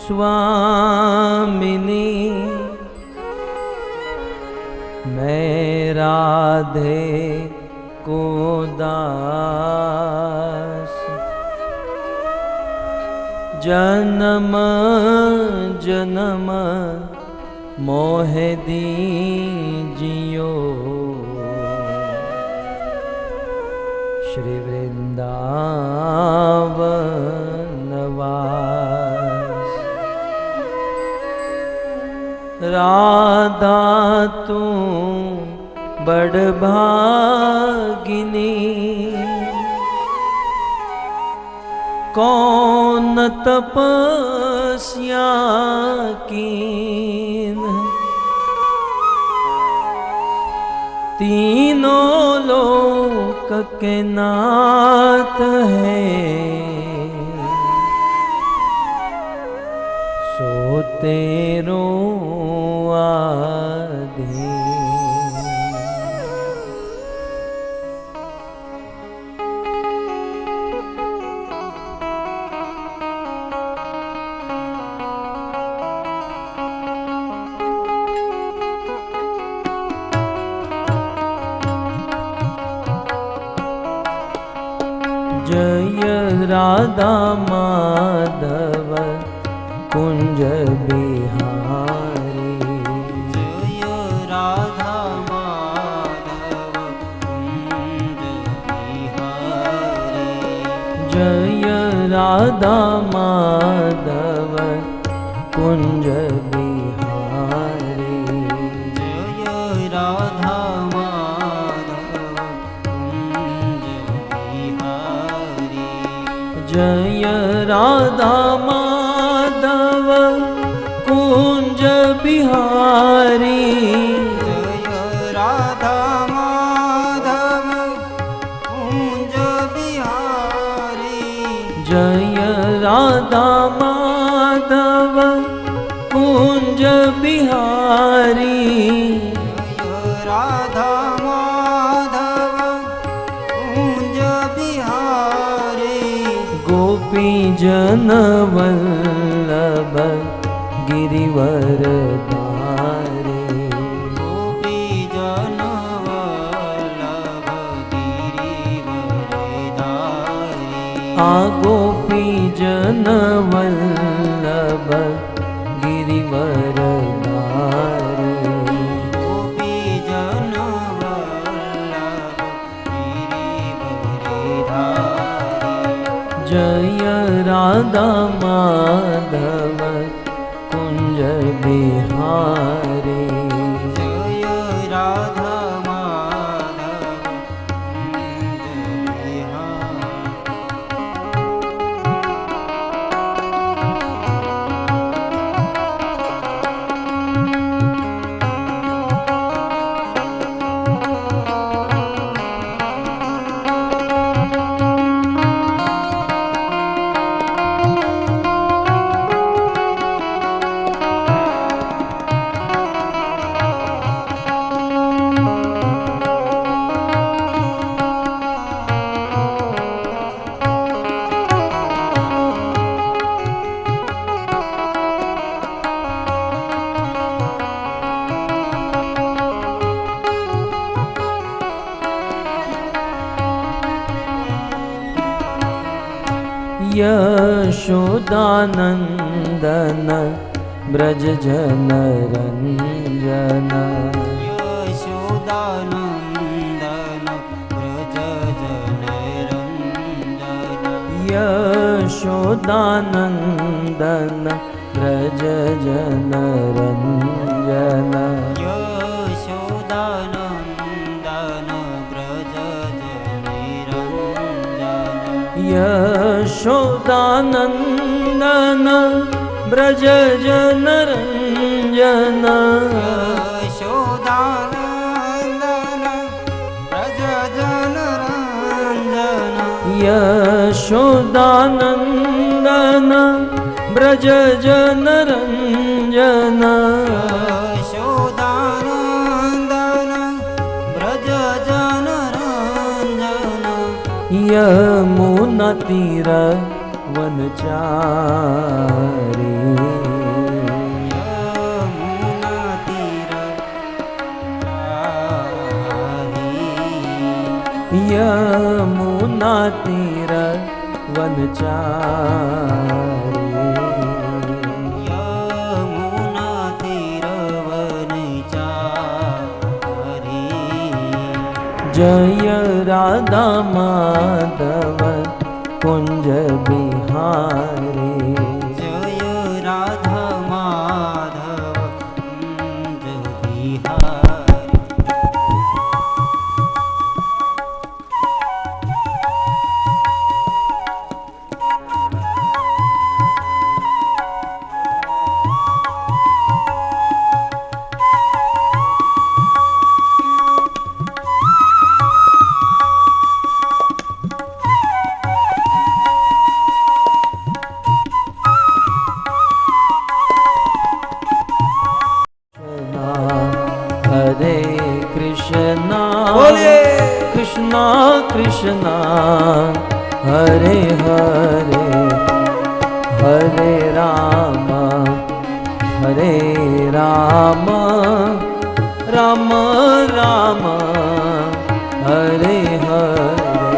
स्वामिनी मैं राधे को दास जन्म जन्म मोह दीजियो श्री वृंदावन वास। राधा तू बड़ भागिनी कौन तपस्या कीन तीनों लोक के नाथ है सो तेरो आधे। जय राधा माधव कुंज बिहारी जय राधा माधव कुंज बिहारी जय राधा माधव कुंज बिहारी जय राधा माधव कुंज बिहारी जय राधा माधव कुंज बिहारी जय राधा माधव कुंज बिहारी जय राधा माधव कुंज बिहारी जय राधा माधव कुंज बिहारी गोपी जन वल्लभ गिरिवर धारे गोपी जन वल्लभ गिरिवर धारी आ गोपी जन वल्लभ गिरिवर धारे गोपी जन वल्लभ गिरिवर धारी जय राधा माधव कुंज बिहारी जय राधा माधव कुंज बिहारी यशोदानंदन ब्रज जन रंजन यशोदानंदन ब्रज जन रंजन यशोदानंदन ब्रज जन रंजन यशोदानंदन ब्रज जन रंजन यशोदानंदन ब्रज जन रंजन यशोदानंदन ब्रज जन रंजन यशोदानंदन ब्रज जन रंजन यमुना तीर वनचारी यमुना तीर वनचारी यमुना तीर वनचारी जय राधा माधव कुंज बिहारी जय राधा माधव कुंज बिहारी हरे कृष्णा बोलिए कृष्णा कृष्णा हरे हरे हरे राम राम राम हरे हरे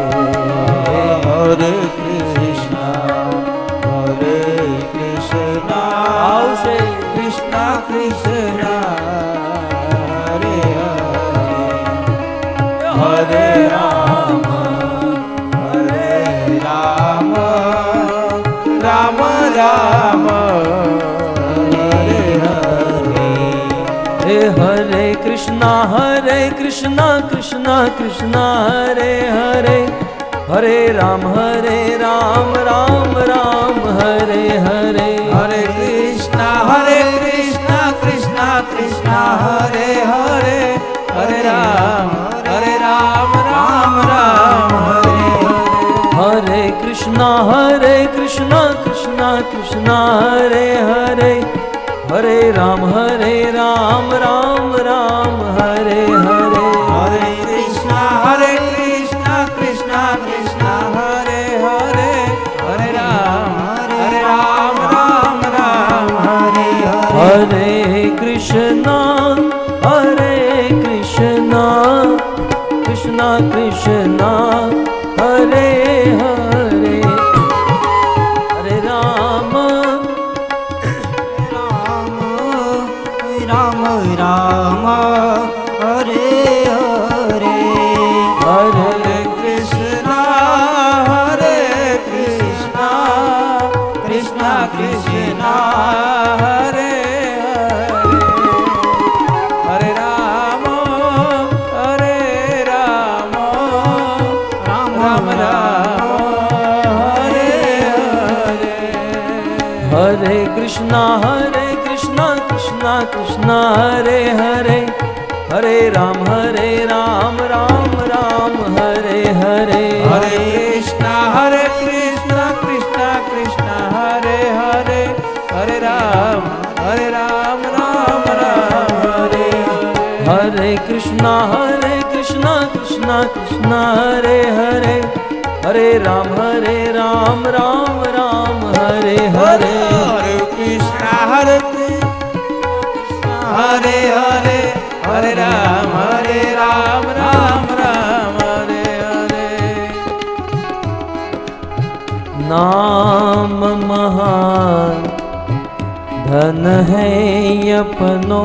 हरे कृष्णा आओ से कृष्णा कृष्णा हरे हरे हरे राम राम राम हरे हरे हे हरे कृष्णा कृष्णा कृष्णा हरे हरे हरे राम राम राम हरे हरे हरे कृष्णा कृष्णा कृष्णा हरे हरे हरे राम राम राम हरे हरे हरे कृष्णा कृष्णा कृष्णा हरे हरे हरे राम राम राम हरे हरे हरे कृष्णा कृष्णा कृष्णा हरे हरे हरे राम राम राम हरे हरे हरे कृष्णा कृष्णा कृष्णा हरे हरे हरे राम राम राम हरे हरे हरे कृष्णा कृष्णा कृष्णा हरे हरे हरे राम राम हरे हरे हरे कृष्णा कृष्णा कृष्णा हरे हरे हरे राम राम हरे हरे हरे कृष्णा कृष्णा कृष्णा हरे हरे हरे राम राम हरे हरे हरे कृष्णा कृष्णा कृष्णा हरे हरे हरे राम राम हरे हरे हरे कृष्णा हरे हरे हरे राम राम हरे हरे नाम महान धन है अपनो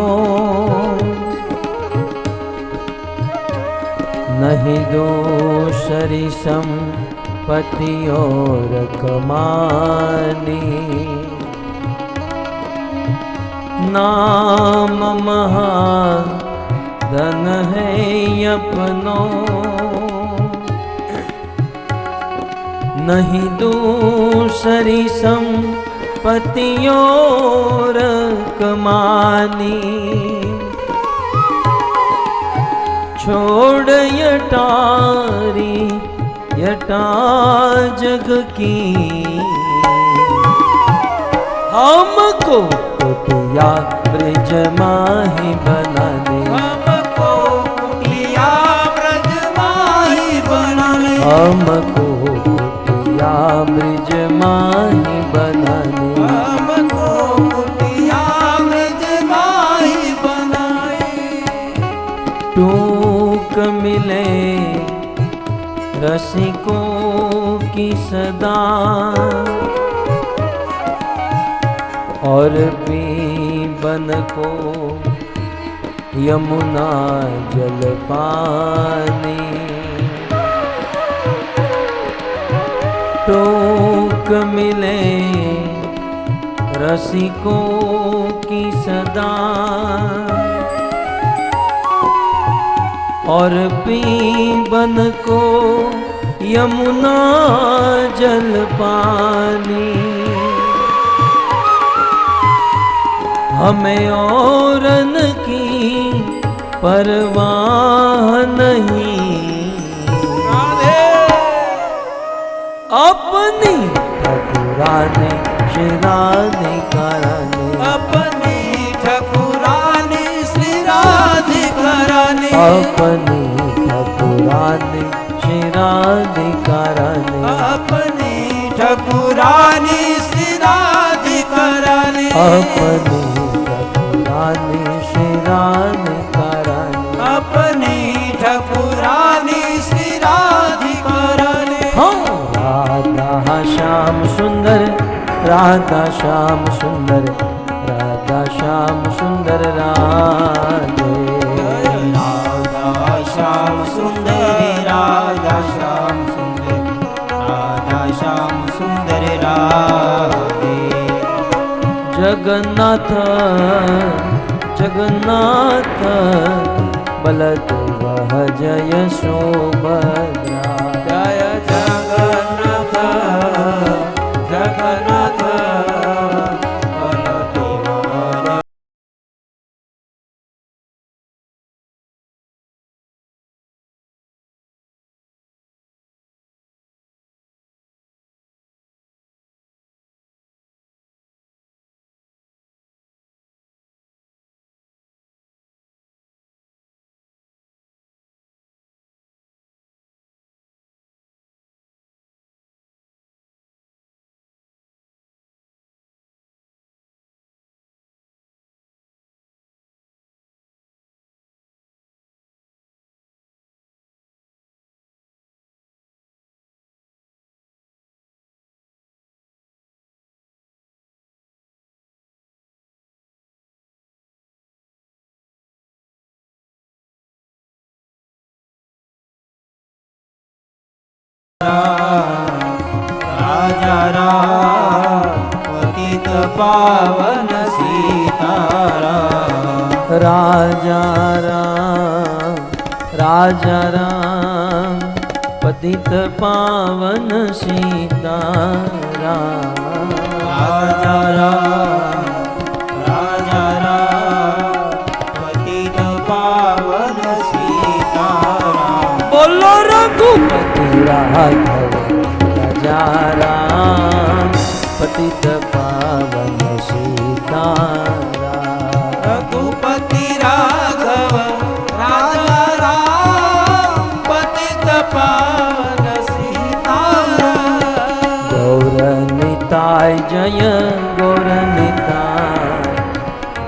नहीं दूसरी संपत्ति और कमानी नाम महान धन है अपनो नहीं दूसरी संपत्ति और कमानी छोड़ यटा जग की हमको कुटिया ब्रज माही बना दे हमको कुटिया ब्रज माही बना ले हमको कुटिया ब्रज माही बना दे हमको कुटिया ब्रज माही बनाए टूक मिले की सदा और पीबन को यमुना जल पानी। टोक मिले रसिकों की सदा और पीबन को यमुना जल पानी। हमें औरन की परवाह नहीं, अपनी ठकुरानी श्री राधिकारानी, अपनी ठकुरानी श्री राधिकारानी, अपनी ठकुरानी श्री राधिकारानी, अपनी ठकुरानी श्री राधिकारानी, अपनी ठकुरानी श्री राधिकारानी, अपनी ठकुरानी श्री राधिकारानी। राधा श्याम सुंदर, राधा श्याम सुंदर, राधा श्याम सुंदर राधे। राधा श्याम सुंदरी, राधा श्याम सुंदर, राधा श्याम सुंदर राधे। जगन्नाथ जगन्नाथ बलदेव जय सुभद्रा। जय जगन्नाथ जगन्नाथ बलदेव। राजा राम पतित पावन सीताराम। राजा राम राजा राम पतित पावन सीताराम। राजा राम पतित पावन सीताराम। बोलो रघुपति राघव राजा राम पतित पावन सीताराम। रघुपति राघव राजा राम पतित पावन सीताराम। गौर निताय जय गौर निताय,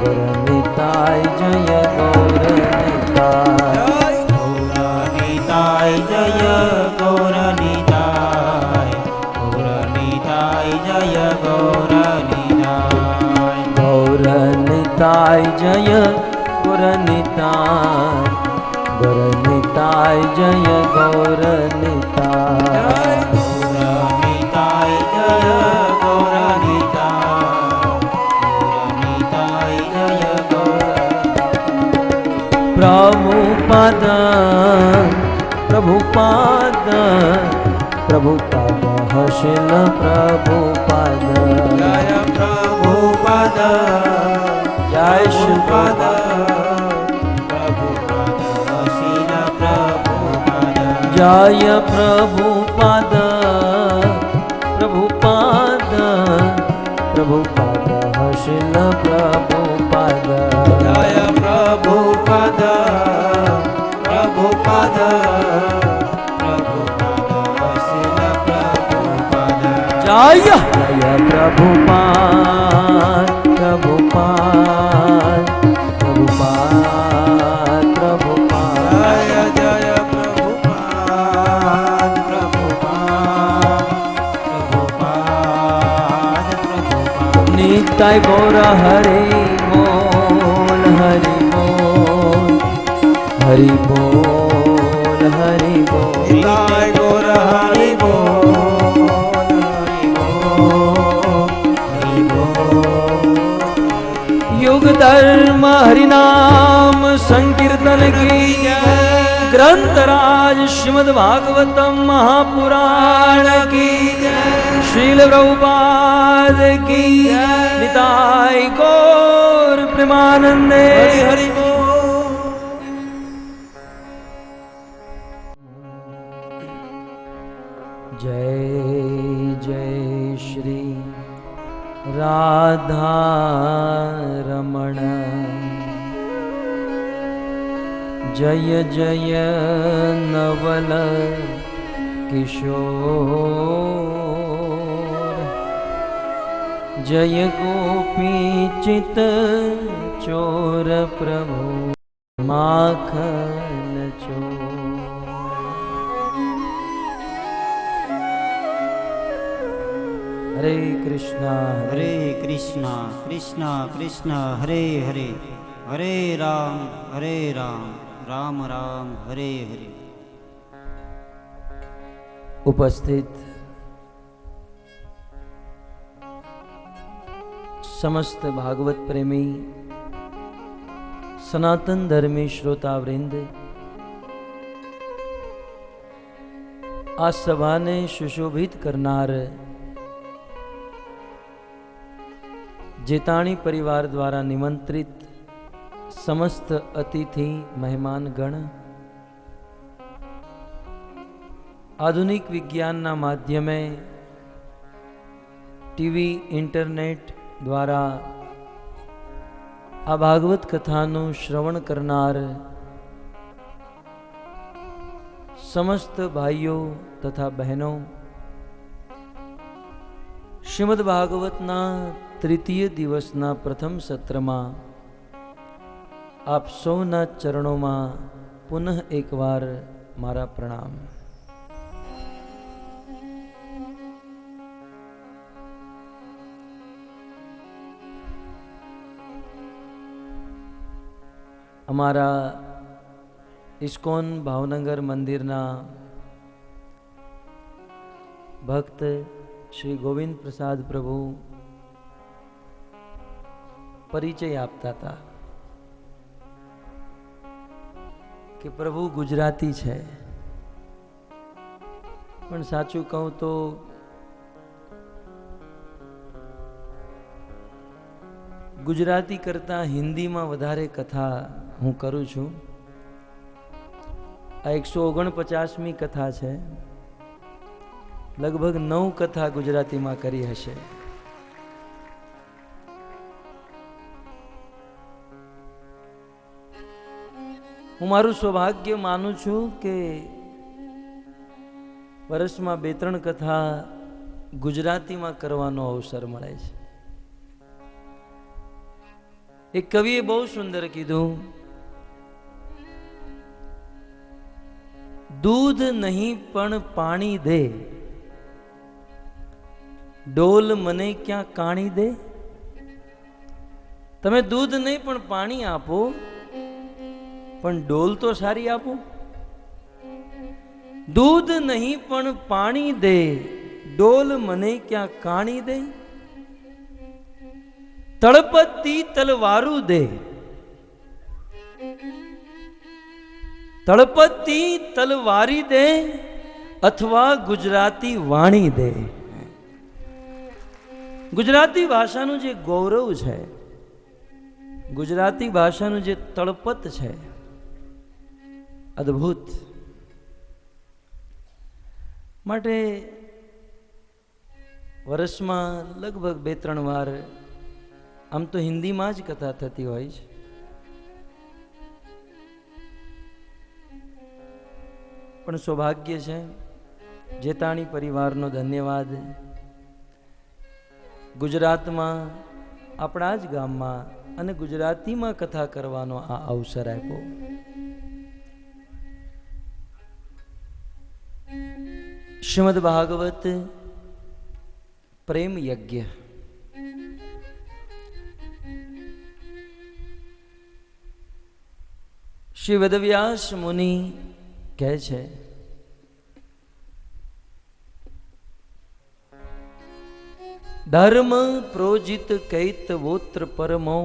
गौर निताय जय गौर निताय। गौरनिताय जय गौरनिताय, गौरनिताय जय गौरनिताय। गौरनिताय जय गौरनिताय, गौरनिताय जय गौरनिताय। गौरनिताय जय गौरनिताय, गौरनिताय जय गौरनिताय। प्रभुपद प्रभुपद प्रभुपद हशिल प्रभुपद। जय प्रभुपद जय श्रीपद प्रभुपद शील प्रभुपद। जय प्रभुपद प्रभुपद प्रभुपद हशिल प्रभुपद। जय प्रभुपद प्रभुपद प्रभुपद शील प्रभुपद। जय जय प्रभुपाद प्रभुपाद प्रभुपाद प्रभुपाद। जय जय प्रभुपाद प्रभुपाद નિતાય ગૌર હરિ બોલ હરિ બોલ હરિ બોલ હરિ બોલ નિતાય ગૌર હરિ બોલ હરિ બોલ હરિ બોલ युग धर्म हरिनाम संकीर्तन की ग्रंथराज श्रीमद् भागवतम महापुराण की श्रील प्रभुपाद की निताय गौर प्रेमानंदे हरि हरि बोल जय जय श्री राधा रमण जय जय नवल किशोर जय गोपी चित चोर प्रभु माखन चोर हरे कृष्णा हरे कृष्णा कृष्णा कृष्णा हरे हरे हरे राम राम राम हरे हरे उपस्थित समस्त भागवत प्रेमी सनातन धर्मी श्रोता वृंद आ सभा ने सुशोभित करनार जेताणी परिवार द्वारा निमंत्रित समस्त अतिथि मेहमान गण आधुनिक विज्ञान माध्यमे टीवी इंटरनेट द्वारा आ भागवत कथानु श्रवण करनार समस्त भाइयों तथा बहनों श्रीमद् भागवतना तृतीय दिवसना प्रथम सत्र में आप सौना चरणों में पुनः एक बार मारा प्रणाम। अमारा इस्कॉन भावनगर मंदिरना भक्त श्री गोविंद प्रसाद प्रभु परिचय आपता था कि प्रभु गुजराती है, पण साचू कहूं तो गुजराती करता हिंदी में वधारे कथा हूँ करूँ छूं। आ 149मी कथा है, लगभग 9 कथा गुजराती में करी हशे। हूँ मारू सौभाग्य मानु छूं के वर्ष में 2-3 कथा गुजराती में करवानो अवसर मळे छे। एक कविए बहुत सुंदर कीधु, दूध नहीं पण पाणी दे, डोल मने क्या काणी दे। तमे दूध नहीं पण पाणी आपो, पण डोल तो सारी आपो। दूध नहीं पण पाणी दे, डोल मने क्या काणी दे। तड़पती तलवारू दे, तड़पती तलवारी दे, अथवा गुजराती वाणी दे। गुजराती भाषाનું જે ગૌરવ છે, गुजराती भाषाનું જે તળપત છે, અદ્ભુત। માટે વર્ષમાં લગભગ 2-3 વાર આમ તો હિન્દીમાં જ કથા થતી હોય છે, પણ સૌભાગ્ય છે જેતાણી પરિવારનો ધન્યવાદ। ગુજરાતમાં આપણા જ ગામમાં અને ગુજરાતીમાં કથા કરવાનો આ અવસર આપ્યો। શ્રીમદ ભાગવત પ્રેમ યજ્ઞ શ્રી વેદવ્યાસ મુનિ કહે છે, ધર્મ પ્રોજિત કૈતવોત્ર પરમો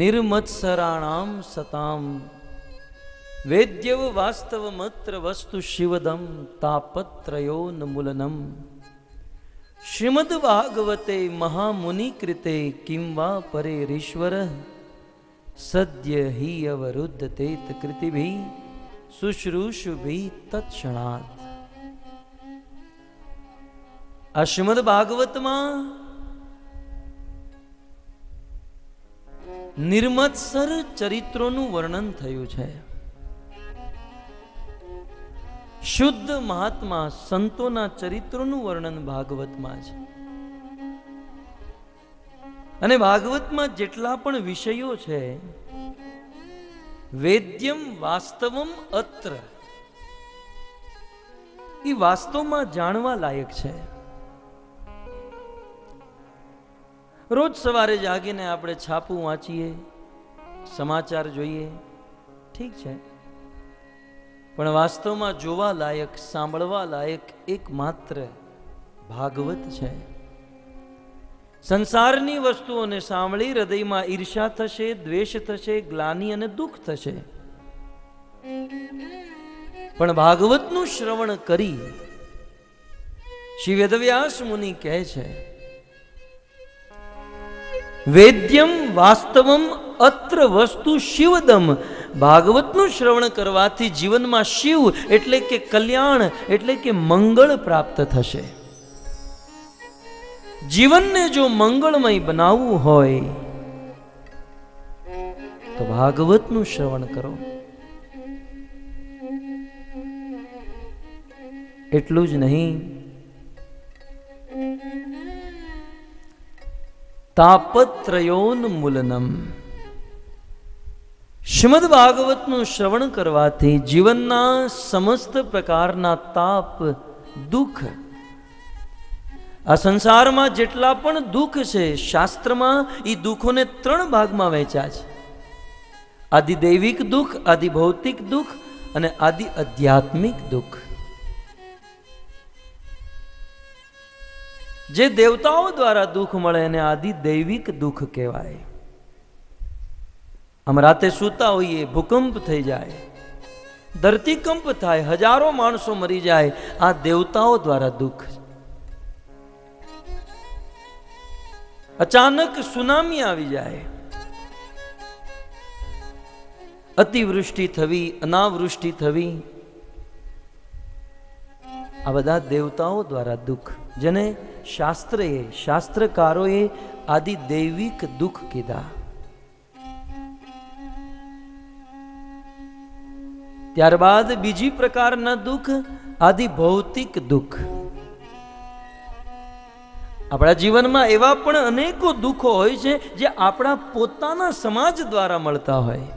નિર્મત્સરાણામ સતામ વેદ્યવ વાસ્તવમત્ર વસ્તુ શિવદમ તાપત્રયોન મૂલનમ શ્રીમદ ભાગવતે મહામુનિ કૃતે કિમ વા પરેરીશ્વર સદ્ય હિ અવરુદ્ધ તેત કૃતિભિ શુશ્રૂષુભિ તત્ક્ષણાત. આ શ્રીમદ ભાગવતમાં નિર્મત્સર ચરિત્રોનું વર્ણન થયું છે. શુદ્ધ મહાત્મા સંતોના ચરિત્રોનું વર્ણન ભાગવતમાં છે. અને ભાગવતમાં જેટલા પણ વિષયો છે, વેદ્યમ વાસ્તવમ અત્ર, એ વાસ્તવમાં જાણવા લાયક છે. રોજ સવારે જાગીને આપણે છાપું વાંચીએ, સમાચાર જોઈએ, ઠીક છે, પણ વાસ્તવમાં જોવા લાયક, સાંભળવા લાયક એકમાત્ર ભાગવત છે. સંસારની વસ્તુઓને સાંભળી હૃદયમાં ઈર્ષા થશે, દ્વેષ થશે, ગ્લાનિ અને દુઃખ થશે, પણ ભાગવતનું શ્રવણ કરી શ્રી વેદવ્યાસ મુનિ કહે છે, વેદ્યમ વાસ્તવમ અત્ર વસ્તુ શિવદમ. ભાગવતનું શ્રવણ કરવાથી જીવનમાં શિવ એટલે કે કલ્યાણ એટલે કે મંગળ પ્રાપ્ત થશે. જીવનને જો મંગળમય બનાવવું હોય તો ભાગવતનું શ્રવણ કરો. એટલું જ નહીં, તાપત્રયોન મૂલનમ. શ્રીમદ ભાગવતનું શ્રવણ કરવાથી જીવનના સમસ્ત પ્રકારના તાપ, દુઃખ, આ સંસારમાં જેટલા પણ દુઃખ છે, શાસ્ત્રમાં એ દુઃખોને 3 ભાગમાં વહેંચ્યા છે. આદિ દૈવિક દુઃખ, આદિ ભૌતિક દુઃખ અને આદિ આધ્યાત્મિક દુઃખ. જે દેવતાઓ દ્વારા દુઃખ મળે એને આદિ દૈવિક દુઃખ કહેવાય. આમ રાતે સૂતા હોઈએ, ભૂકંપ થઈ જાય, ધરતીકંપ થાય, હજારો માણસો મરી જાય, આ દેવતાઓ દ્વારા દુઃખ. અચાનક સુનામી આવી જાય, અતિવૃષ્ટિ થવી, અનાવૃષ્ટિ થવી, આ બધા દેવતાઓ દ્વારા દુઃખ, જેને શાસ્ત્રકારોએ આદિ દૈવિક દુઃખ કીધા. ત્યારબાદ બીજી પ્રકારના દુઃખ આદિ ભૌતિક દુઃખ. આપણા જીવનમાં એવા પણ અનેકો દુઃખો હોય છે જે આપણા પોતાના સમાજ દ્વારા મળતા હોય.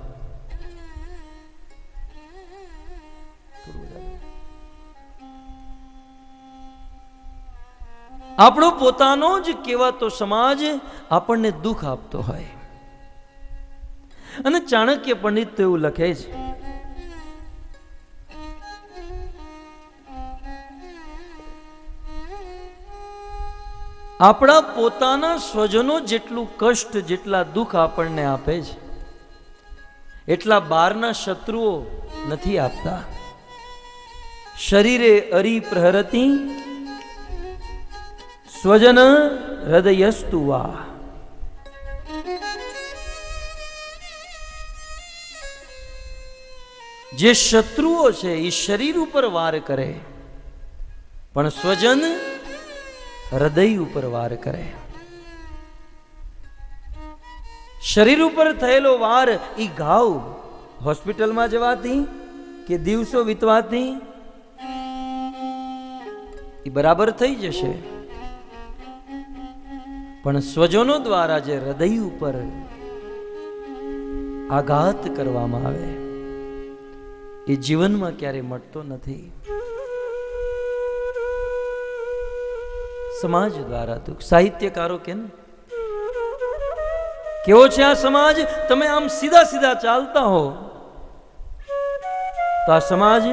આપણો પોતાનો જ કહેવાતો સમાજ આપણને દુઃખ આપતો હોય. અને ચાણક્ય પંડિત તો એવું લખે છે, આપણા પોતાના સ્વજનો જેટલું કષ્ટ, જેટલા દુઃખ આપણને આપે છે, એટલા બહારના શત્રુઓ નથી આપતા. શરીરે અરી પ્રહરતી સ્વજન હૃદયસ્તુ વા. જે શત્રુઓ છે એ શરીર ઉપર વાર કરે, પણ સ્વજન હૃદય ઉપર વાર કરે. શરીર ઉપર થયેલો વાર એ ઘાવ હોસ્પિટલમાં જવાથી કે દિવસો વીતવાથી એ બરાબર થઈ જશે, પણ સ્વજનો દ્વારા જે હૃદય ઉપર આઘાત કરવામાં આવે એ જીવનમાં ક્યારેય મટતો નથી. સમાજ દ્વારા દુઃખ. સાહિત્યકારો કે કેવો છે આ સમાજ? તમે આમ સીધા સીધા ચાલતા હો, તો આ સમાજ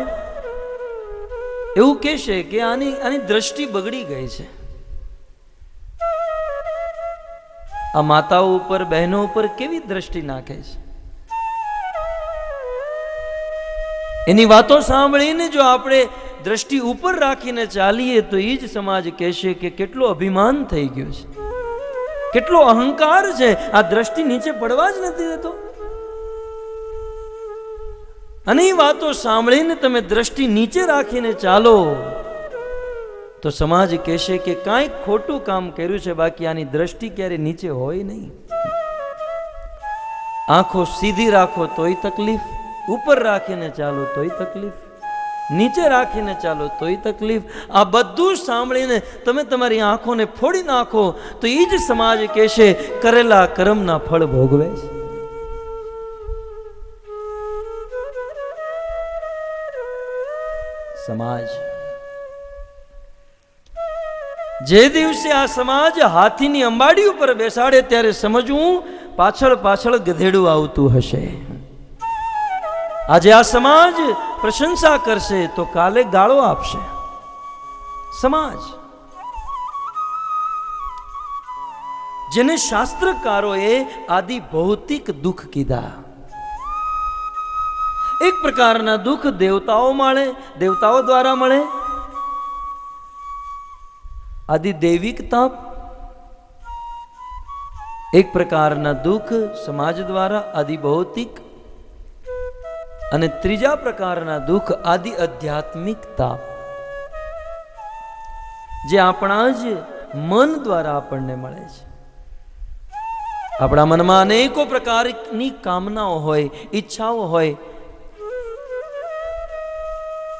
એવું કહેશે કે આની દ્રષ્ટિ બગડી ગઈ છે. આ માતાઓ ઉપર, બહેનો ઉપર કેવી દ્રષ્ટિ નાખે છે. એની વાતો સાંભળીને જો આપણે દ્રષ્ટિ ઉપર રાખીને ચાલીએ તો એ જ સમાજ કહેશે કે કેટલો અભિમાન થઈ ગયો છે, કેટલો અહંકાર છે, આ દ્રષ્ટિ નીચે પડવા જ નથી દેતો. અને એ વાતો સાંભળીને તમે દ્રષ્ટિ નીચે રાખીને ચાલો તો સમાજ કહેશે કે કાંઈક ખોટું કામ કર્યું છે, બાકી આની દ્રષ્ટિ ક્યારે નીચે હોય નહીં. આંખો સીધી રાખો તોય તકલીફ, ઉપર રાખીને ચાલો તોય તકલીફ, નીચે રાખીને ચાલો તોય તકલીફ. આ બધું સાંભળીને તમે તમારી આંખોને ફોડી નાખો તો એ જ સમાજ કહેશે કરેલા કર્મના ફળ ભોગવે છે. સમાજ જે દિવસે આ સમાજ હાથીની અંબાડી ઉપર બેસાડે ત્યારે સમજવું પાછળ પાછળ ગધેડું આવતું હશે. આજે આ સમાજ પ્રશંસા કરશે તો કાલે ગાળો આપશે. સમાજ જેને શાસ્ત્રકારોએ આદિ ભૌતિક દુઃખ કીધા. એક પ્રકારના દુઃખ દેવતાઓ દ્વારા મળે, આદિ દૈવિક તાપ. એક પ્રકારના દુઃખ સમાજ દ્વારા આદિ ભૌતિક, અને ત્રીજા પ્રકારના દુઃખ આદિ આધ્યાત્મિક તાપ, જે આપણા જ મન દ્વારા આપણને મળે છે. આપણા મનમાં અનેકો પ્રકારની કામનાઓ હોય, ઈચ્છાઓ હોય,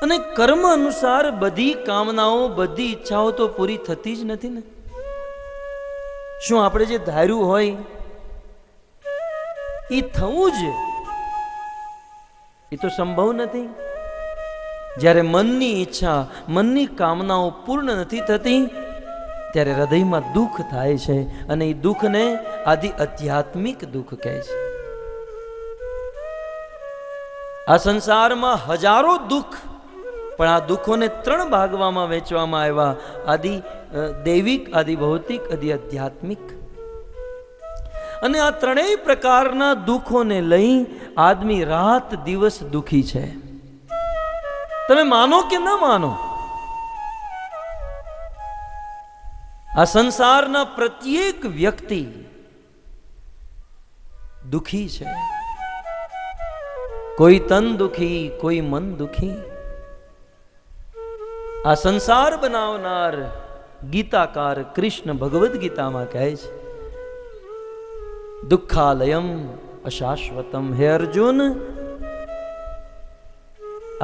અને કર્મ અનુસાર બધી કામનાઓ, બધી ઈચ્છાઓ તો પૂરી થતી જ નથી ને. શું આપણે જે ધાર્યું હોય એ થવું જ એ તો સંભવ નથી. જ્યારે મનની ઈચ્છા, મનની કામનાઓ પૂર્ણ નથી થતી ત્યારે હૃદયમાં દુઃખ થાય છે, અને એ દુઃખને આદિ આધ્યાત્મિક દુઃખ કહે છે. આ સંસારમાં હજારો દુઃખ, પણ આ દુઃખોને 3 ભાગમાં વહેંચવામાં આવ્યા: આદિ દૈવિક, આદિ ભૌતિક, આદિ આધ્યાત્મિક. અને આ 3 પ્રકારના દુઃખોને લઈ આદમી રાત દિવસ દુઃખી છે. તમે માનો કે ન માનો, આ સંસારના પ્રત્યેક વ્યક્તિ દુઃખી છે. કોઈ તન દુઃખી, કોઈ મન દુઃખી. આ સંસાર બનાવનાર ગીતાકાર કૃષ્ણ ભગવદ્ ગીતામાં કહે છે દુઃખાલયમ અશાશ્વતમ. હે અર્જુન,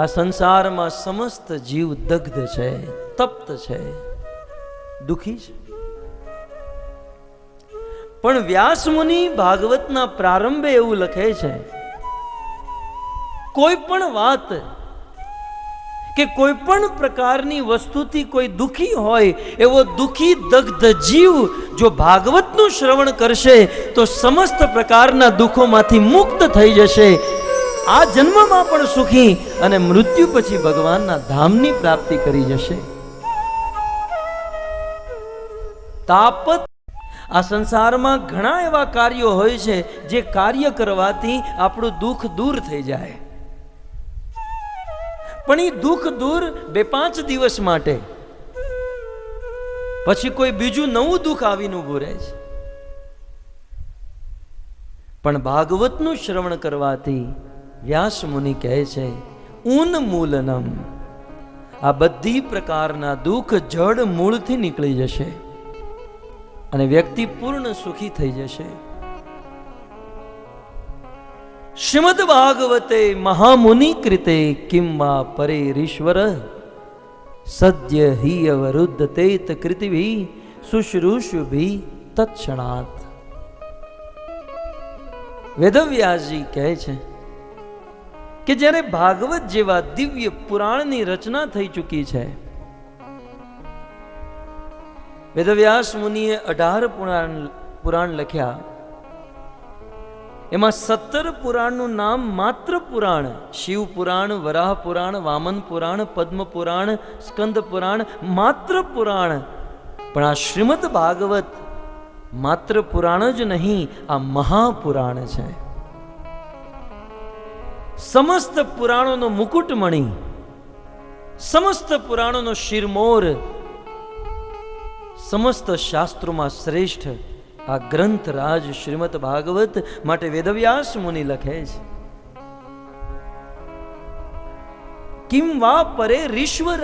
આ સંસારમાં સમસ્ત જીવ દગ્ધ છે, તપ્ત છે, દુઃખી છે. પણ વ્યાસ મુનિ ભાગવતના પ્રારંભે એવું લખે છે, કોઈ પણ વાત કે કોઈ પણ પ્રકારની વસ્તુથી કોઈ દુઃખી હોય, એવો દુઃખી દગ્ધ જીવ જો ભાગવતનું શ્રવણ કરશે તો સમસ્ત પ્રકારના દુઃખોમાંથી મુક્ત થઈ જશે. આ જન્મમાં પણ સુખી અને મૃત્યુ પછી ભગવાનના ધામની પ્રાપ્તિ કરી જશે. તાપત આ સંસારમાં ઘણા એવા કાર્યો હોય છે જે કાર્ય કરવાથી આપણું દુઃખ દૂર થઈ જાય. પણ એ દુઃખ દૂર 2-5 દિવસ માટે, પછી કોઈ બીજું નવું દુઃખ આવીને ઊભું રહે છે. પણ ભાગવતનું શ્રવણ કરવાથી વ્યાસ મુનિ કહે છે ઉન્મૂલનમ, આ બધી પ્રકારના દુઃખ જડ મૂળથી નીકળી જશે અને વ્યક્તિ પૂર્ણ સુખી થઈ જશે. શ્રીમદ ભાગવતે મહામુનિ કૃતે કિમ વા પરેરીશ્વર સદ્ય હિ અવરુદ્ધ તેત કૃતિભિ શુશ્રૂષુભિ તત્ક્ષણાત. વેદવ્યાસજી કહે છે કે જ્યારે ભાગવત જેવા દિવ્ય પુરાણની રચના થઈ ચૂકી છે, વેદવ્યાસ મુનિએ 18 પુરાણ લખ્યા, એમાં 17 પુરાણનું નામ માત્ર પુરાણ, શિવ પુરાણ, વરાહ પુરાણ, વામન પુરાણ, પદ્મ પુરાણ, સ્કંદ પુરાણ, માત્ર પુરાણ. પણ આ શ્રીમદ ભાગવત માત્ર પુરાણ જ નહીં, આ મહાપુરાણ છે. સમસ્ત પુરાણોનો મુકુટમણી, સમસ્ત પુરાણોનો શિરમોર, સમસ્ત શાસ્ત્રોમાં શ્રેષ્ઠ આ ગ્રંથ રાજ શ્રીમદ ભાગવત માટે વેદવ્યાસ મુનિ લખે છે. કિમ વા પરે રીશ્વર.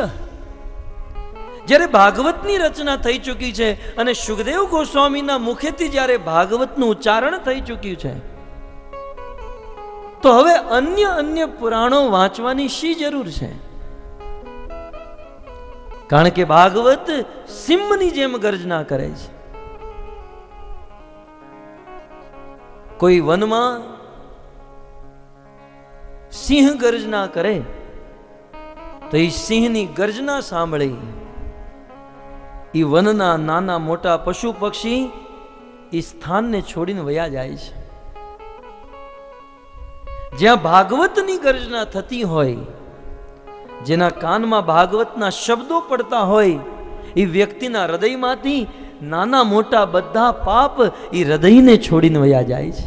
જ્યારે ભાગવતની રચના થઈ ચૂકી છે અને સુખદેવ ગોસ્વામીના મુખેથી જ્યારે ભાગવતનું ઉચ્ચારણ થઈ ચૂક્યું છે, તો હવે અન્ય પુરાણો વાંચવાની શી જરૂર છે? કારણ કે ભાગવત સિંહની જેમ ગર્જના કરે છે. કોઈ વનમાં સિંહ ગર્જના કરે તો એ સિંહની ગર્જના સાંભળી એ વનના નાના મોટા પશુ પક્ષી એ સ્થાનને છોડીને વયા જાય છે. જ્યાં ભાગવતની ગર્જના થતી હોય, જેના કાનમાં ભાગવતના શબ્દો પડતા હોય, એ વ્યક્તિના હૃદયમાંથી નાના મોટા બધા પાપ એ હૃદયને છોડીને વયા જાય છે.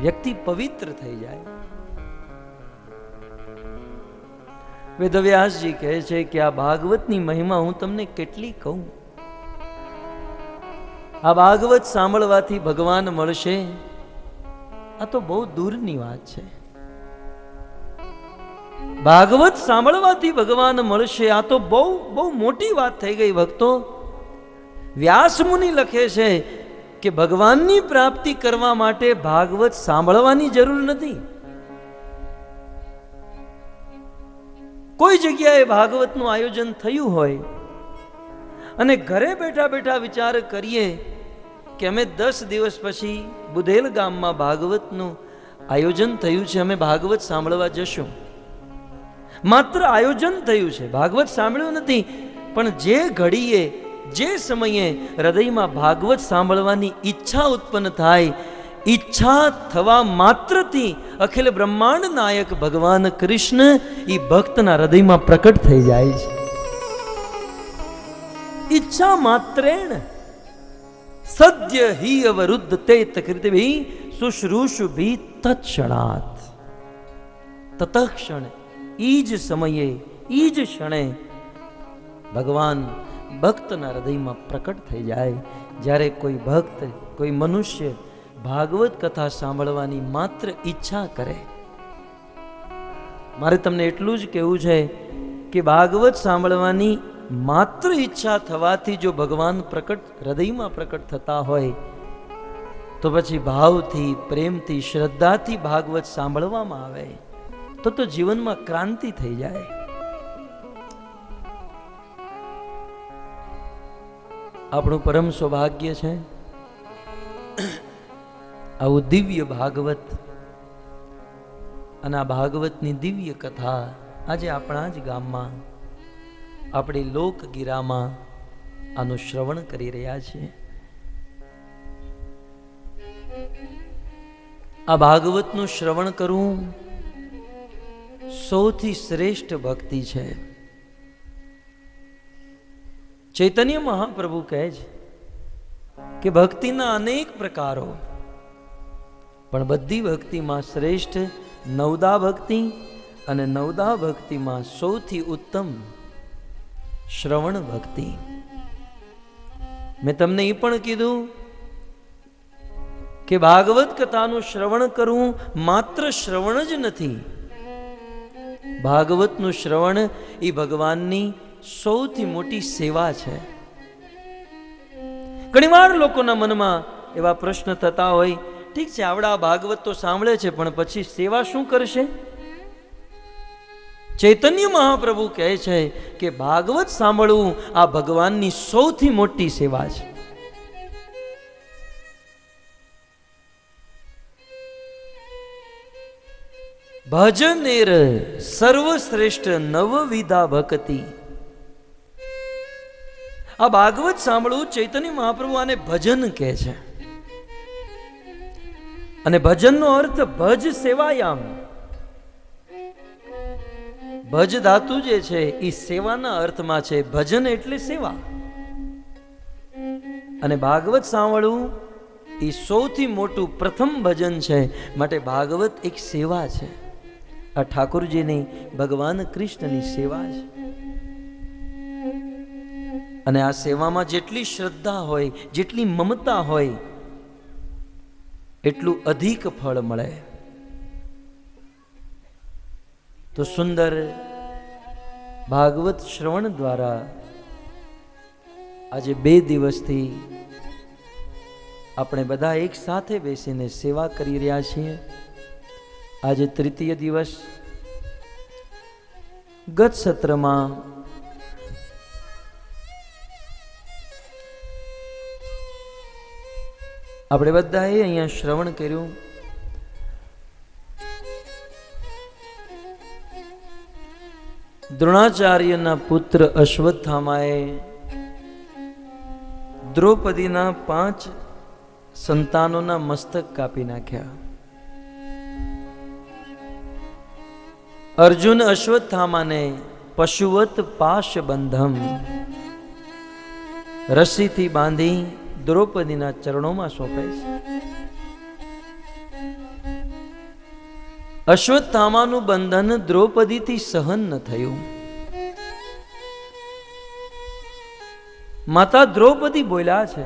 વ્યક્તિ પવિત્ર થઈ જાય. વેદવ્યાસજી કહે છે કે આ ભાગવતની મહિમા હું તમને કેટલી કહું. આ ભાગવત સાંભળવાથી ભગવાન મળશે, આ તો બહુ દૂરની વાત છે. ભાગવત સાંભળવાથી ભગવાન મળશે, આ તો બહુ મોટી વાત થઈ ગઈ ભક્તો. વ્યાસ મુનિ લખે છે કે ભગવાનની પ્રાપ્તિ કરવા માટે ભાગવત સાંભળવાની જરૂર નથી. કોઈ જગ્યાએ ભાગવતનું આયોજન થયું હોય અને ઘરે બેઠા બેઠા વિચાર કરીએ કે અમે 10 દિવસ પછી બુધેલ ગામમાં ભાગવતનું આયોજન થયું છે, અમે ભાગવત સાંભળવા જશું. માત્ર આયોજન થયું છે, ભાગવત સાંભળ્યું નથી. પણ જે ઘડીએ, જે સમયે હૃદયમાં ભાગવત સાંભળવાની ઈચ્છા ઉત્પન્ન થાય, ઈચ્છા થવા માત્રથી અખિલ બ્રહ્માંડ નાયક ભગવાન કૃષ્ણ એ ભક્તના હૃદયમાં પ્રકટ થઈ જાય છે. ઈચ્છા માત્રેણ સદ્ય હિ અવરુદ્ધ તે તકૃતિભિ શુશ્રૂષુભિ તત્ક્ષણાત. તતક્ષણ, ઈ જ સમયે, ઈ જ ક્ષણે ભગવાન ભક્તના હૃદયમાં પ્રકટ થઈ જાય. જ્યારે કોઈ ભક્ત, કોઈ મનુષ્ય ભાગવત કથા સાંભળવાની માત્ર ઈચ્છા કરે. મારે તમને એટલું જ કહેવું છે કે ભાગવત સાંભળવાની માત્ર ઈચ્છા થવાથી જો ભગવાન પ્રકટ, હૃદયમાં પ્રકટ થતા હોય, તો પછી ભાવથી, પ્રેમથી, શ્રદ્ધાથી ભાગવત સાંભળવામાં આવે તો જીવનમાં ક્રાંતિ થઈ જાય. આપણું પરમ સૌભાગ્ય છે આવું દિવ્ય ભાગવત. અને આ ભાગવતની દિવ્ય કથા આજે આપણા જ ગામમાં, આપણી લોકગીરામાં આનું શ્રવણ કરી રહ્યા છીએ. આ ભાગવતનું શ્રવણ કરવું સૌથી શ્રેષ્ઠ ભક્તિ છે. ચૈતન્ય મહાપ્રભુ કહે છે કે ભક્તિના અનેક પ્રકારો, પણ બધી ભક્તિમાં શ્રેષ્ઠ નવદા ભક્તિ, અને નવદા ભક્તિમાં સૌથી ઉત્તમ શ્રવણ ભક્તિ. મેં તમને એ પણ કીધું કે ભાગવત કથાનું શ્રવણ કરવું માત્ર શ્રવણ જ નથી. ભાગવતનું શ્રવણ એ ભગવાનની સૌથી મોટી સેવા છે. ઘણીવાર લોકોના મનમાં એવા પ્રશ્ન થતા હોય, ઠીક છે આવડા ભાગવત તો સાંભળે છે, પણ પછી સેવા શું કરશે? ચૈતન્ય મહાપ્રભુ કહે છે કે ભાગવત સાંભળવું આ ભગવાનની સૌથી મોટી સેવા છે. ભજનેર સર્વશ્રેષ્ઠ નવવિધા ભક્તિ. આ ભાગવત સાંભળવું, ચૈતન્ય મહાપ્રભુ આને ભજન કહે છે. અને ભજનનો અર્થ ભજ સેવાયામ. ભજ ધાતુ જે છે એ સેવાના અર્થમાં છે. ભજન એટલે સેવા. અને ભાગવત સાંભળવું એ સૌથી મોટું પ્રથમ ભજન છે. માટે ભાગવત એક સેવા છે. આ ઠાકોરજીની, ભગવાન કૃષ્ણની સેવા છે. અને આ સેવામાં જેટલી શ્રદ્ધા હોય, જેટલી મમતા હોય, એટલું અધિક ફળ મળે. તો સુંદર ભાગવત શ્રવણ દ્વારા આજે 2 દિવસથી આપણે બધા એક સાથે બેસીને સેવા કરી રહ્યા છીએ. આજે તૃતીય દિવસ. ગત સત્રમાં આપણે બધાએ અહીંયા શ્રવણ કર્યું. દ્રોણાચાર્યના પુત્ર અશ્વત્થામાએ દ્રૌપદીના 5 સંતાનોના મસ્તક કાપી નાખ્યા. અર્જુન અશ્વત્થામાને પશુવત પાશ બંધમ, રસ્સીથી બાંધી દ્રૌપદીના ચરણોમાં સોંપે છે. અશ્વત્થામાનું બંધન દ્રૌપદીથી સહન ન થયું. માતા દ્રૌપદી બોલ્યા છે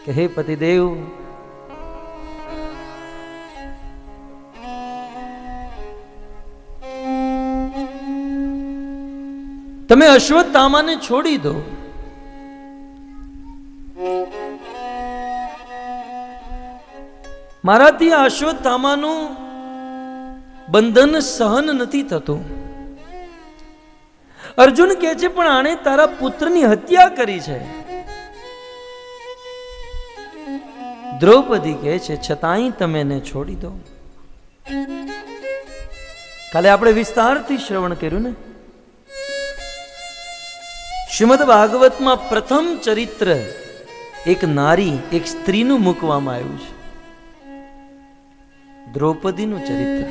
કે હે પતિદેવ, તમે અશ્વત્થામાને છોડી દો. મારાથી આ અશ્વત્થામાનું બંધન સહન નથી થતું. અર્જુન કહે છે પણ આણે તારા પુત્રની હત્યા કરી છે. દ્રૌપદી કહે છે છતાંય તમે એને છોડી દો. કાલે આપણે વિસ્તારથી શ્રવણ કર્યું ને. શ્રીમદ ભાગવતમાં પ્રથમ ચરિત્ર એક નારી, એક સ્ત્રીનું મૂકવામાં આવ્યું છે. દ્રૌપદીનું ચરિત્ર.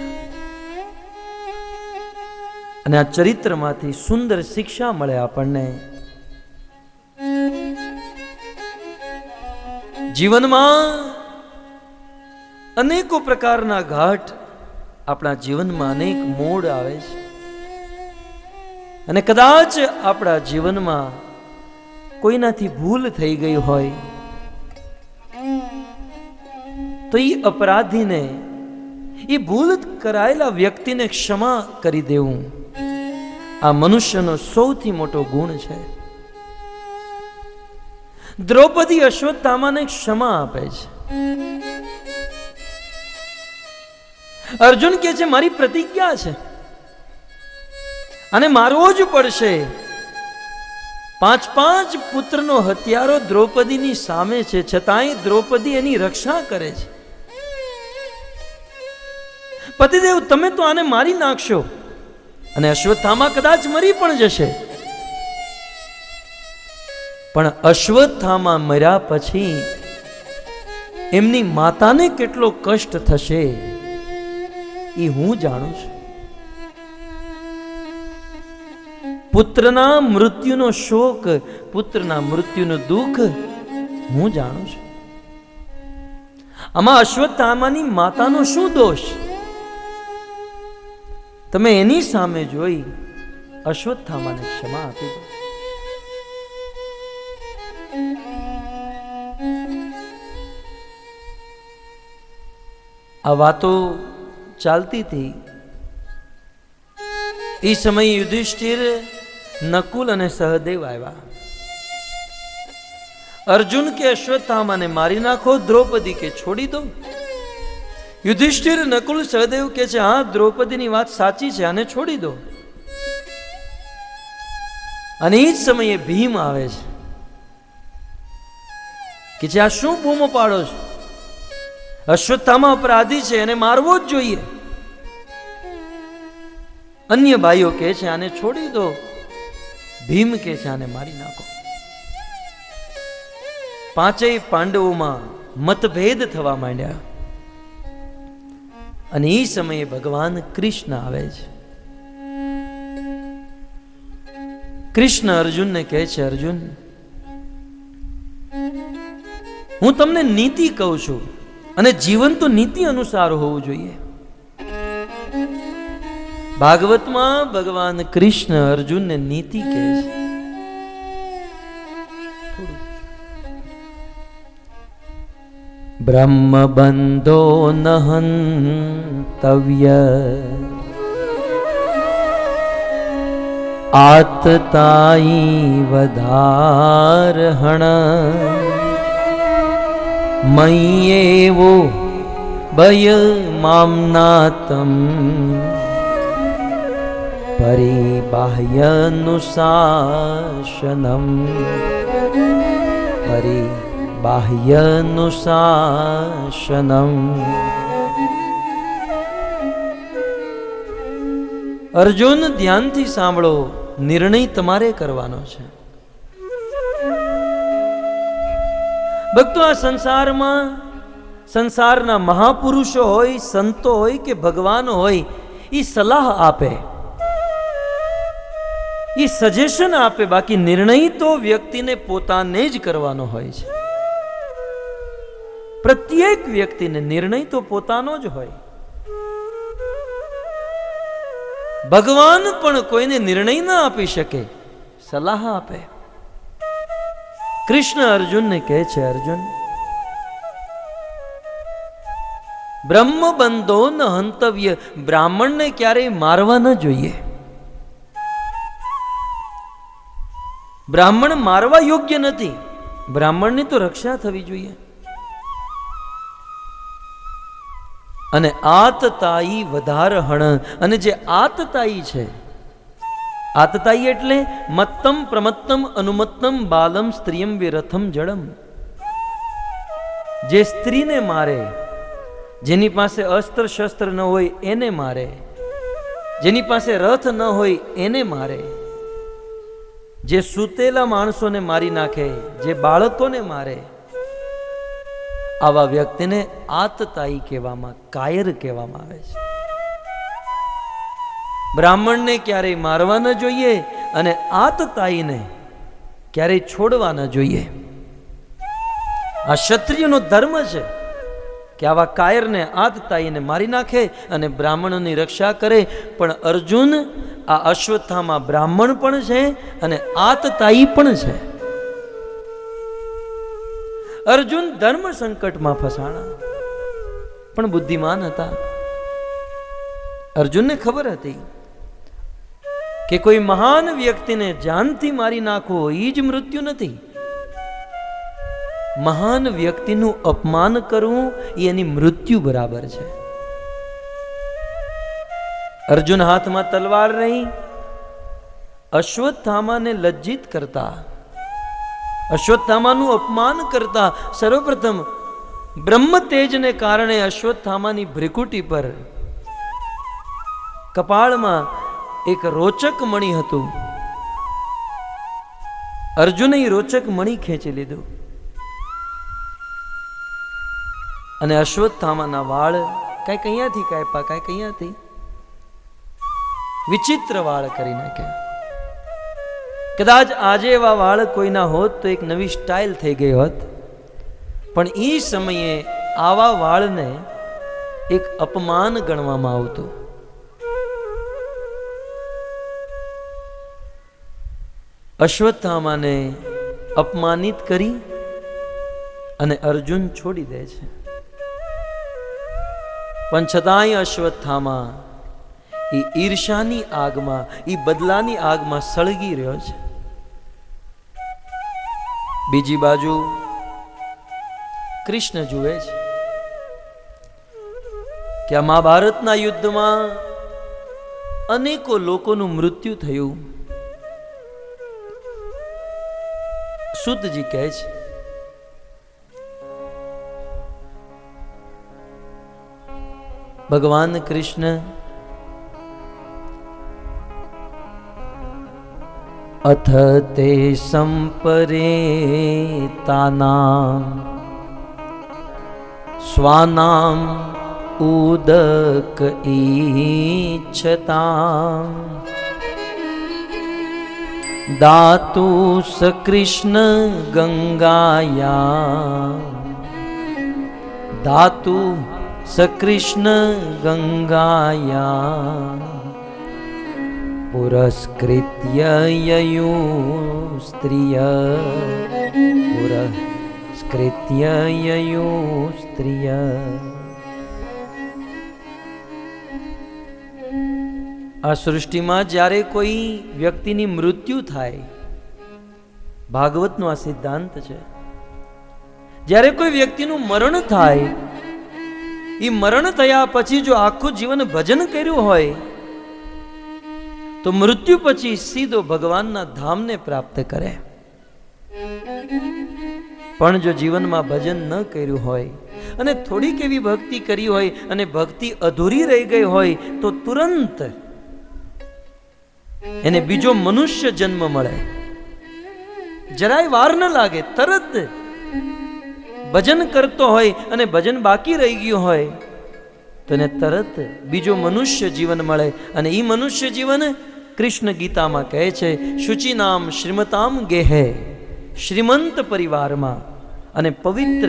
અને આ ચરિત્રમાંથી સુંદર શિક્ષા મળે આપણને. જીવનમાં અનેકો પ્રકારના ઘાટ, આપણા જીવનમાં અનેક મોડ આવે છે. અને કદાચ આપણા જીવનમાં કોઈનાથી ભૂલ થઈ ગઈ હોય તો એ અપરાધીને, એ ભૂલ કરાયેલા વ્યક્તિને ક્ષમા કરી દેવું, આ મનુષ્યનો સૌથી મોટો ગુણ છે. દ્રૌપદી અશ્વત્થામાને ક્ષમા આપે છે. અર્જુન કહે છે મારી પ્રતિજ્ઞા છે, અને મારવો જ પડશે. 5 પુત્રનો હત્યારો દ્રૌપદીની સામે છે, છતાંય દ્રૌપદી એની રક્ષા કરે છે. પતિદેવ, તમે તો આને મારી નાખશો અને અશ્વત્થામા કદાચ મરી પણ જશે, પણ અશ્વત્થામા મર્યા પછી એમની માતાને કેટલો કષ્ટ થશે એ હું જાણું છું. પુત્રના મૃત્યુનો શોક, પુત્રના મૃત્યુનું દુઃખ હું જાણું છું. આમાં અશ્વત્થામાની માતાનો શું દોષ? તમે એની સામે જોઈ અશ્વત્થામાને ક્ષમા આપી દો. આ વાતો ચાલતી હતી. એ સમયે યુધિષ્ઠિર, નકુલ અને સહદેવ આવ્યા. અર્જુન કે અશ્વત્થામાને મારી નાખો, દ્રૌપદી કે છોડી દો. યુધિષ્ઠિર, નકુલ, સહદેવ કે છે હા, દ્રૌપદીની વાત સાચી છે, આને છોડી દો. અને એ જ સમયે ભીમ આવે છે કે જે આ શું બૂમો પાડો છો? અશ્વત્થામા અપરાધી છે, એને મારવો જ જોઈએ. અન્ય ભાઈઓ કહે છે આને છોડી દો. ભીમ કહે છે આને મારી નાખો. 5 પાંડવોમાં મતભેદ થવા માંડ્યા. અને એ સમયે ભગવાન કૃષ્ણ આવે છે. કૃષ્ણ અર્જુનને કહે છે, અર્જુન, હું તમને નીતિ કહું છું અને જીવન તો નીતિ અનુસાર હોવું જોઈએ. ભાગવતમાં ભગવાન કૃષ્ણ અર્જુનને નીતિ કહે છે. બ્રહ્મ બંધો નહંતવ્ય આતતાઈ વધારહણ મય્યેવો ભય મામનાતમ પરિબાહ્યનુશાસનમ પરિબાહ્યનુશાસનમ. અર્જુન, ધ્યાનથી સાંભળો, નિર્ણય તમારે કરવાનો છે. ભક્તો, આ સંસારમાં સંસારના મહાપુરુષો હોય, સંતો હોય કે ભગવાન હોય, એ સલાહ આપે, એ સજેશન આપે, બાકી નિર્ણય તો વ્યક્તિને પોતાને જ કરવાનો હોય છે. પ્રત્યેક વ્યક્તિને નિર્ણય તો પોતાનો જ હોય. ભગવાન પણ કોઈને નિર્ણય ના આપી શકે, સલાહ આપે. કૃષ્ણ અર્જુનને કહે છે, અર્જુન, બ્રહ્મ બંધો ન હંતવ્ય, બ્રાહ્મણને ક્યારેય મારવા ન જોઈએ. બ્રાહ્મણ મારવા યોગ્ય નથી, બ્રાહ્મણની તો રક્ષા થવી જોઈએ. અને આતતાઈ વધારહણ, અને જે આતતાઈ છે, આતતાઈ એટલે મત્તમ પ્રમત્તમ અનુમત્તમ બાલમ સ્ત્રીયમ વિરથમ જડમ. જે સ્ત્રીને મારે, જેની પાસે અસ્ત્ર શસ્ત્ર ન હોય એને મારે, જેની પાસે રથ ન હોય એને મારે, જે સૂતેલા માણસોને મારી નાખે, જે બાળકોને મારે, આવા વ્યક્તિને આતતાઈ કહેવામાં, કાયર કહેવામાં આવે છે. બ્રાહ્મણને ક્યારેય મારવા ન જોઈએ અને આતતાઈને ક્યારેય છોડવા ન જોઈએ. આ ક્ષત્રિયનો ધર્મ છે કે આવા કાયરને, આતતાઈને મારી નાખે અને બ્રાહ્મણોની રક્ષા કરે. પણ અર્જુન, આ અશ્વત્થામા બ્રાહ્મણ પણ છે અને આતતાઈ પણ છે. અર્જુન ધર્મ સંકટમાં ફસાણા, પણ બુદ્ધિમાન હતા. અર્જુનને ખબર હતી કે કોઈ મહાન વ્યક્તિને જાનથી મારી નાખવો એ જ મૃત્યુ નથી. મહાન વ્યક્તિનું અપમાન કરવું એ એની મૃત્યુ બરાબર છે. અર્જુન હાથમાં તલવાર રહી અશ્વત્થામાને લજ્જિત કરતા, અશ્વત્થામાનું અપમાન કરતા, સર્વપ્રથમ બ્રહ્મ તેજને કારણે અશ્વત્થામાની ભ્રિકુટી પર કપાળમાં એક રોચક મણિ હતું. અર્જુને એ રોચક મણિ ખેંચી લીધું અને અશ્વત્થામાના વાળ કાંઈક અહીંયાથી કાપ્યા, કાંઈક અહીંયાથી, વિચિત્ર વાળ કરી નાખ્યા. કદાચ આજે એવા વાળ કોઈના હોત તો એક નવી સ્ટાઇલ થઈ ગઈ હોત, પણ એ સમયે આવા વાળને એક અપમાન ગણવામાં આવતું. અશ્વત્થામાને અપમાનિત કરી અને અર્જુન છોડી દે છે. પણ છતાંય અશ્વત્થામા એ ઈર્ષાની આગમાં, એ બદલાની આગમાં સળગી રહ્યો છે. બીજી બાજુ કૃષ્ણ જુએ છે કે આ મહાભારતના યુદ્ધમાં અનેકો લોકોનું મૃત્યુ થયું. સુતજી કહે છે, ભગવાન કૃષ્ણ અથ તે સંપરેતાનામ સ્વાનામ ઉદક ઈચ્છતા દાતુ સકૃષ્ણ ગંગાયા દાતુ સકૃષ્ણ ગંગાયા પુરસ્કૃત્ય યયુ સ્ત્રિય પુરસ્કૃત્ય યયુ સ્ત્રિય. આ સૃષ્ટિમાં જ્યારે કોઈ વ્યક્તિની મૃત્યુ થાય, ભાગવતનો આ સિદ્ધાંત છે, જ્યારે કોઈ વ્યક્તિનું મરણ થાય, એ મરણ થયા પછી જો આખું જીવન ભજન કર્યું હોય તો મૃત્યુ પછી સીધો ભગવાનના ધામને પ્રાપ્ત કરે. પણ જો જીવનમાં ભજન ન કર્યું હોય અને થોડીક એવી ભક્તિ કરી હોય અને ભક્તિ અધૂરી રહી ગઈ હોય તો તુરંત એને બીજો મનુષ્ય જન્મ મળે. જરાય વાર ન લાગે, તરત ભજન કરતો હોય અને ભજન બાકી રહી ગયું હોય તો એને તરત બીજો મનુષ્ય જીવન મળે. અને એ મનુષ્ય જીવન કૃષ્ણ ગીતામાં કહે છે, શુચિનામ શ્રીમતામ ગેહે, શ્રીમંત પરિવારમાં અને પવિત્ર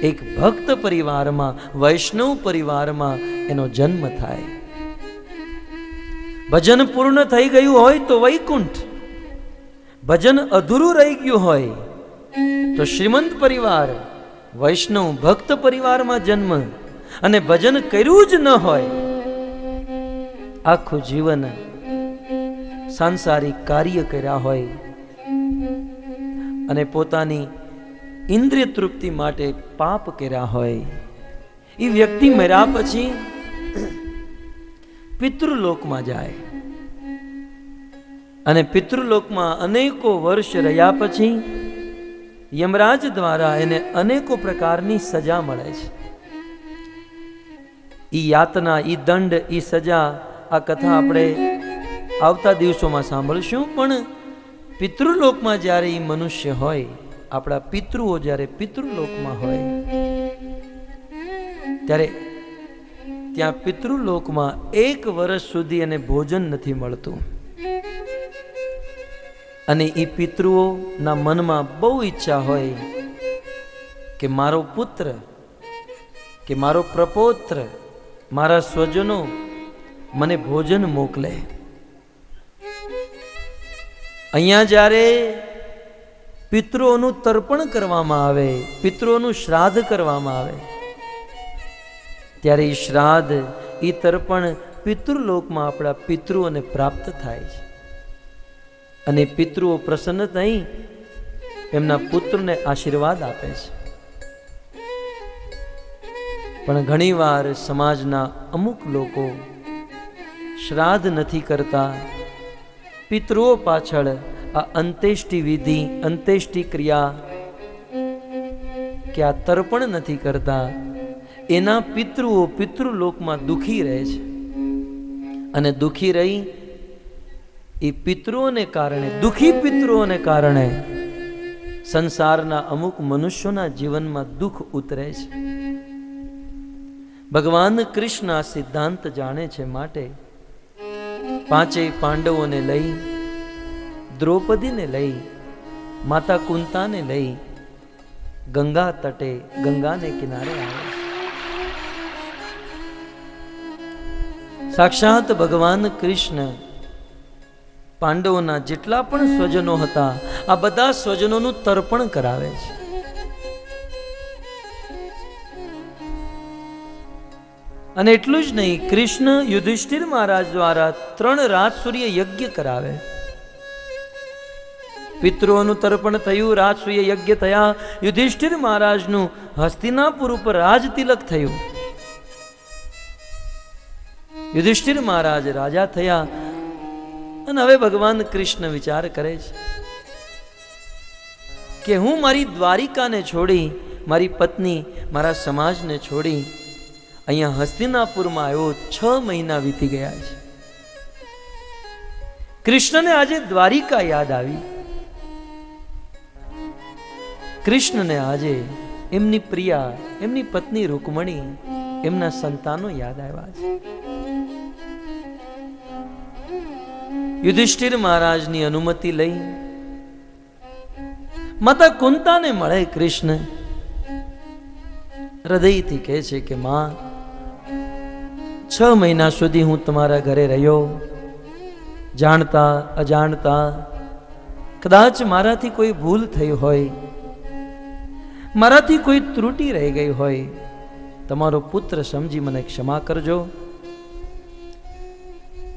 એક ભક્ત પરિવારમાં, વૈષ્ણવ પરિવારમાં એનો જન્મ થાય. ભજન પૂર્ણ થઈ ગયું હોય તો વૈકુંઠ, ભજન અધૂરું રહી ગયું હોય તો શ્રીમંત પરિવાર, વૈષ્ણવ ભક્ત પરિવારમાં જન્મ. અને ભજન કર્યું જ ન હોય, આખું જીવન સાંસારિક કાર્ય કર્યા હોય અને પોતાની ઇન્દ્રિય તૃપ્તિ માટે પાપ કર્યા હોય, એ વ્યક્તિ મર્યા પછી પિતૃલોકમાં જાય. અને પિતૃલોકમાં અનેકો વર્ષ રહ્યા પછી યમરાજ દ્વારા એને અનેકો પ્રકારની સજા મળે છે. ઈ યાતના, ઈ દંડ, ઈ સજા, આ કથા આપણે આવતા દિવસોમાં સાંભળશું. પણ પિતૃલોકમાં જ્યારે ઈ મનુષ્ય હોય, આપણા પિતૃઓ જ્યારે પિતૃલોકમાં હોય ત્યારે ત્યાં પિતૃલોકમાં 1 વર્ષ સુધી એને ભોજન નથી મળતું. અને એ પિતૃઓના મનમાં બહુ ઈચ્છા હોય કે મારો પુત્ર કે મારો પ્રપૌત્ર, મારા સ્વજનો મને ભોજન મોકલે. અહીંયા જ્યારે પિતૃઓનું તર્પણ કરવામાં આવે, પિતૃઓનું શ્રાદ્ધ કરવામાં આવે, ત્યારે એ શ્રાદ્ધ, એ તર્પણ પિતૃલોકમાં આપણા પિતૃઓને પ્રાપ્ત થાય છે. અને પિતૃઓ પ્રસન્ન થઈ એમના પુત્રને આશીર્વાદ આપે છે. પણ ઘણીવાર સમાજના અમુક લોકો શ્રાદ્ધ નથી કરતા, પિતૃઓ પાછળ આ અંત્યેષ્ટિ વિધિ, અંત્યેષ્ટિ ક્રિયા કે આ તર્પણ નથી કરતા, એના પિતૃઓ પિતૃલોકમાં દુખી રહે છે. અને દુખી રહી એ પિતૃઓને કારણે, દુખી પિતૃઓને કારણે સંસારના અમુક મનુષ્યોના જીવનમાં દુઃખ ઉતરે છે. ભગવાન કૃષ્ણ આ સિદ્ધાંત જાણે છે, માટે 5 પાંડવોને લઈ, દ્રૌપદીને લઈ, માતા કુંતાને લઈ ગંગા તટે, ગંગાને કિનારે આવે છે. સાક્ષાત ભગવાન કૃષ્ણ પાંડવોના જેટલા પણ સ્વજનો હતા, આ બધા સ્વજનોનું તર્પણ કરાવે છે. અને એટલું જ નહીં, કૃષ્ણ યુધિષ્ઠિર મહારાજ દ્વારા 3 રાજસૂર્ય યજ્ઞ કરાવે. પિતૃઓનું તર્પણ થયું, રાજસૂર્ય યજ્ઞ થયા, યુધિષ્ઠિર મહારાજનું હસ્તિનાપુર ઉપર રાજ તિલક થયું. યુધિષ્ઠિર મહારાજ રાજા થયા. અને હવે ભગવાન કૃષ્ણ વિચાર કરે છે કે હું મારી દ્વારિકાને છોડી, મારી પત્ની, મારા સમાજને છોડી અહીંયા હસ્તિનાપુરમાં આવ્યો. 6 મહિના વીતી ગયા છે. કૃષ્ણને આજે દ્વારિકા યાદ આવી. કૃષ્ણને આજે એમની પ્રિયા, એમની પત્ની રૂકમણી, એમના સંતાનો યાદ આવ્યા છે. યુધિષ્ઠિર મહારાજની અનુમતિ લઈ માતા કુંતાને મળે કૃષ્ણ. હૃદયથી કહે છે કે માં, 6 મહિના સુધી હું તમારા ઘરે રહ્યો, જાણતા અજાણતા કદાચ મારાથી કોઈ ભૂલ થઈ હોય, મારાથી કોઈ ત્રુટિ રહી ગઈ હોય, તમારો પુત્ર સમજી મને ક્ષમા કરજો.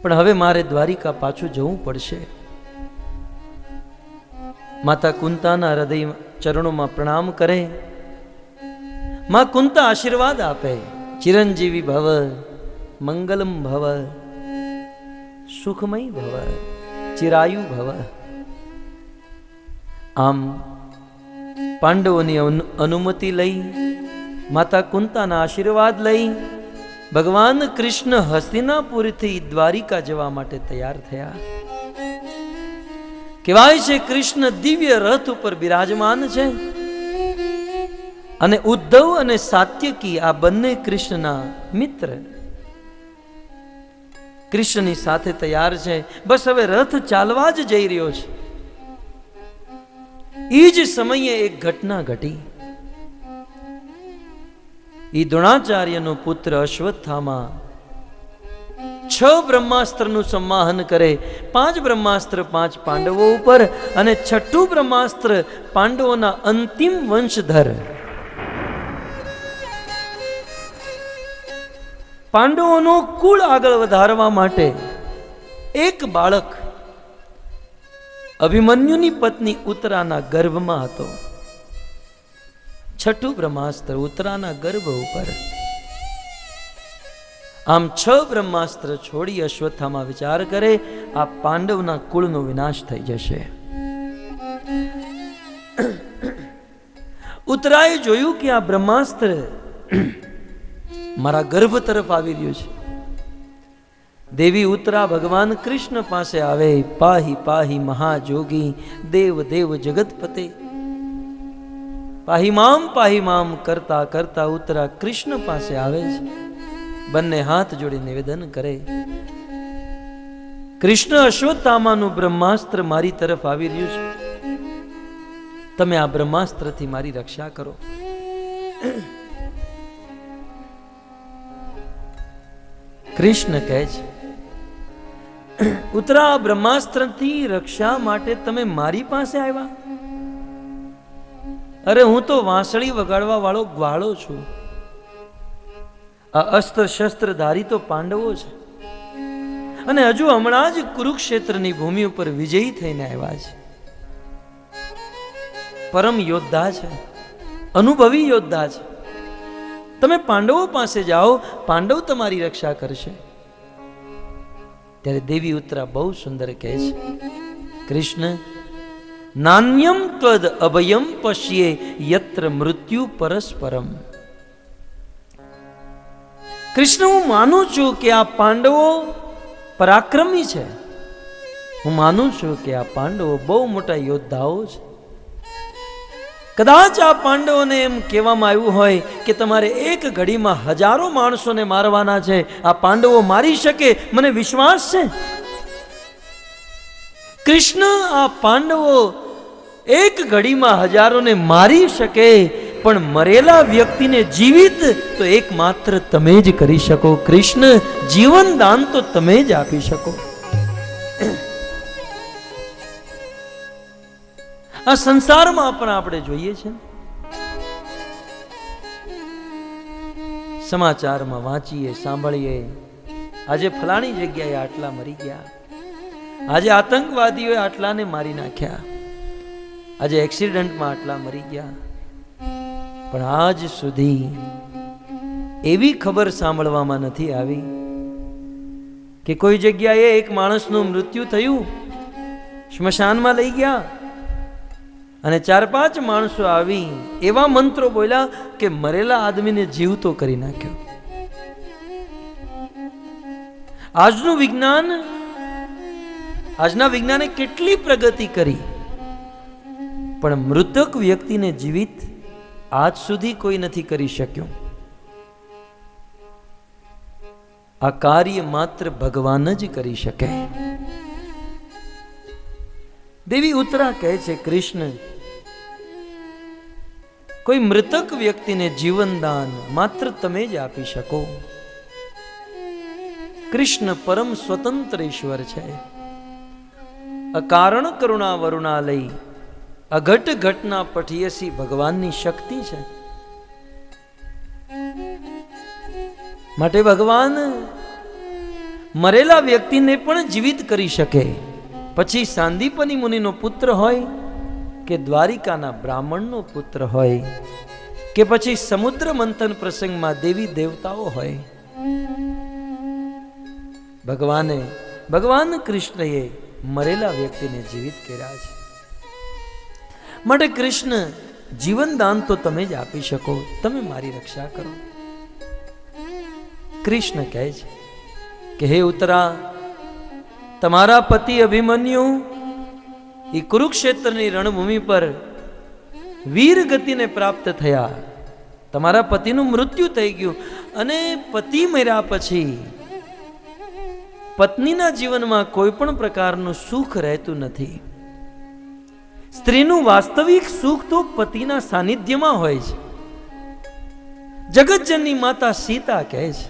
પણ હવે મારે દ્વારિકા પાછું જવું પડશે. માતા કુંતાના હૃદય ચરણોમાં પ્રણામ કરે. માં કુંતા આશીર્વાદ આપે, ચિરંજીવી ભવ, મંગલમ ભવ, સુખમય ભવ, ચિરાયુ ભવ. આમ પાંડવોની અનુમતિ લઈ, માતા કુંતાના આશીર્વાદ લઈ ભગવાન કૃષ્ણ હસ્તિનાપુરથી દ્વારિકા જવા માટે તૈયાર થયા. કહેવાય છે કૃષ્ણ દિવ્ય રથ ઉપર બિરાજમાન છે અને ઉદ્ધવ અને સાત્યકી આ બંને કૃષ્ણના મિત્ર કૃષ્ણની સાથે તૈયાર છે. બસ હવે રથ ચાલવા જ જઈ રહ્યો છે. એ જ સમયે એક ઘટના ઘટી. એ દ્રોણાચાર્યનો પુત્ર અશ્વત્થામા 6 બ્રહ્માસ્ત્રનું સંવાહન કરે. 5 બ્રહ્માસ્ત્ર 5 પાંડવો ઉપર અને 6ઠું બ્રહ્માસ્ત્ર પાંડવોના અંતિમ વંશધર પાંડવોનો કુળ આગળ વધારવા માટે એક બાળક અભિમન્યુની પત્ની ઉત્તરાના ગર્ભમાં હતો. 6ઠું બ્રહ્માસ્ત્ર ઉત્તરાના ગર્ભ ઉપર. આમ 6 બ્રહ્માસ્ત્ર છોડી અશ્વત્થામા વિચાર કરે આ પાંડવના કુળનો વિનાશ થઈ જશે. ઉત્તરાએ જોયું કે આ બ્રહ્માસ્ત્ર મારા ગર્ભ તરફ આવી રહ્યું છે. દેવી ઉત્તરા ભગવાન કૃષ્ણ પાસે આવે. પાહી પાહી મહાજોગી દેવ દેવ જગતપતે. પાહી મામ કરતા કરતા ઉત્તરા કૃષ્ણ પાસે આવે છે. બંને હાથ જોડી નિવેદન કરે, કૃષ્ણ અશ્વત્થામાનું બ્રહ્માસ્ત્ર મારી તરફ આવી રહ્યું છે, તમે આ બ્રહ્માસ્ત્રથી મારી રક્ષા કરો. કૃષ્ણ કહે છે, ઉત્તરા બ્રહ્માસ્ત્રથી રક્ષા માટે તમે મારી પાસે આવ્યા? અરે હું તો વાંસળી વગાડવા વાળો ગ્વાળો છું. આ અસ્ત્ર શસ્ત્ર ધારી તો પાંડવો છે અને હજુ હમણાં જ કુરુક્ષેત્રની ભૂમિ ઉપર વિજયી થઈને આવ્યા છે. પરમ યોદ્ધા છે, અનુભવી યોદ્ધા છે. તમે પાંડવો પાસે જાઓ, પાંડવ તમારી રક્ષા કરશે. ત્યારે દેવી ઉત્તરા બહુ સુંદર કહે છે, કૃષ્ણ નાન્યમ ત્વદ અભયમ પશ્યે યત્ર મૃત્યુ પરસ્પરમ. કૃષ્ણ હું માનું છું કે આ પાંડવો પરાક્રમી છે. હું માનું છું કે આ પાંડવો બહુ મોટા યોદ્ધાઓ છે. કદાચ આ પાંડવોને એમ કહેવામાં આવ્યું હોય કે તમારે એક ઘડીમાં હજારો માણસોને મારવાના છે, આ પાંડવો મારી શકે, મને વિશ્વાસ છે. કૃષ્ણ આ પાંડવો એક ઘડીમાં હજારોને મારી શકે, પણ મરેલા વ્યક્તિને જીવિત તો એકમાત્ર તમે જ કરી શકો. કૃષ્ણ જીવન દાન તો તમે જ આપી શકો. આ સંસારમાં પણ આપણે જોઈએ છે, સમાચારમાં વાંચીએ, સાંભળીએ, આજે ફલાણી જગ્યાએ આટલા મરી ગયા, આજે આતંકવાદીઓએ આટલાને મારી નાખ્યા, આજે એક્સિડન્ટમાં આટલા મરી ગયા. પણ આજ સુધી એવી ખબર સાંભળવામાં નથી આવી કે કોઈ જગ્યાએ એક માણસનું મૃત્યુ થયું, સ્મશાનમાં લઈ ગયા અને 4-5 માણસો આવી એવા મંત્રો બોલ્યા કે મરેલા આદમીને જીવતો કરી નાખ્યો. આજના વિજ્ઞાને કેટલી પ્રગતિ કરી, પણ મૃતક વ્યક્તિને જીવિત આજ સુધી કોઈ નથી કરી શક્યું. આ કાર્ય માત્ર ભગવાન જ કરી શકે. દેવી ઉત્તરા કહે છે, કૃષ્ણ, કોઈ મૃતક વ્યક્તિને જીવનદાન માત્ર તમે જ આપી શકો. કૃષ્ણ પરમ સ્વતંત્ર ઈશ્વર છે. અકારણ કરુણા વરુણાલય, અઘટ ઘટના પઠિયસી ભગવાનની શક્તિ છે. માટે ભગવાન મરેલા વ્યક્તિને પણ જીવિત કરી શકે. પછી સાંદીપની મુનિનો પુત્ર હોય કે દ્વારિકાના બ્રાહ્મણનો પુત્ર હોય કે પછી સમુદ્ર મંથન પ્રસંગમાં દેવી દેવતાઓ હોય, ભગવાન કૃષ્ણએ મરેલા વ્યક્તિને જીવિત કર્યા છે. માટે કૃષ્ણ, જીવનદાન તો તમે જ આપી શકો, તમે મારી રક્ષા કરો. કૃષ્ણ કહે છે કે હે ઉત્તરા, તમારા પતિ અભિમન્યુ એ કુરુક્ષેત્રની રણભૂમિ પર વીર ગતિને પ્રાપ્ત થયા. તમારા પતિનું મૃત્યુ થઈ ગયું અને પતિ મર્યા પછી પત્નીના જીવનમાં કોઈ પણ પ્રકારનું સુખ રહેતું નથી. સ્ત્રીનું વાસ્તવિક સુખ તો પતિના સાનિધ્યમાં હોય છે. જગતજનની માતા સીતા કહે છે,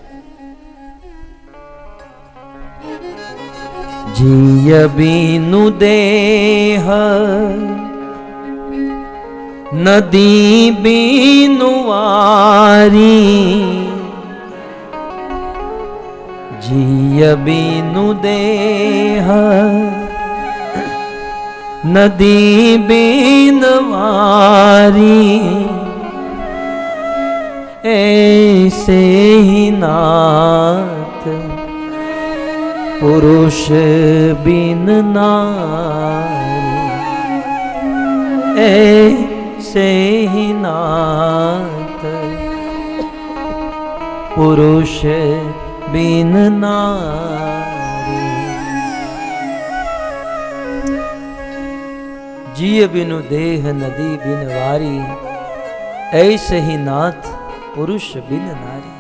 જીય બીનુ દેહ નદી બીનુ વારી, જીય બીનુ દેહ નદી બીન વારી, ऐसे ही नाथ पुरुष बिन नारी, ऐसे ही नाथ पुरुष बिन नारी. जिय बिनु देह नदी बिन वारी, ऐसे ही नाथ પુરુષ બિન નારી.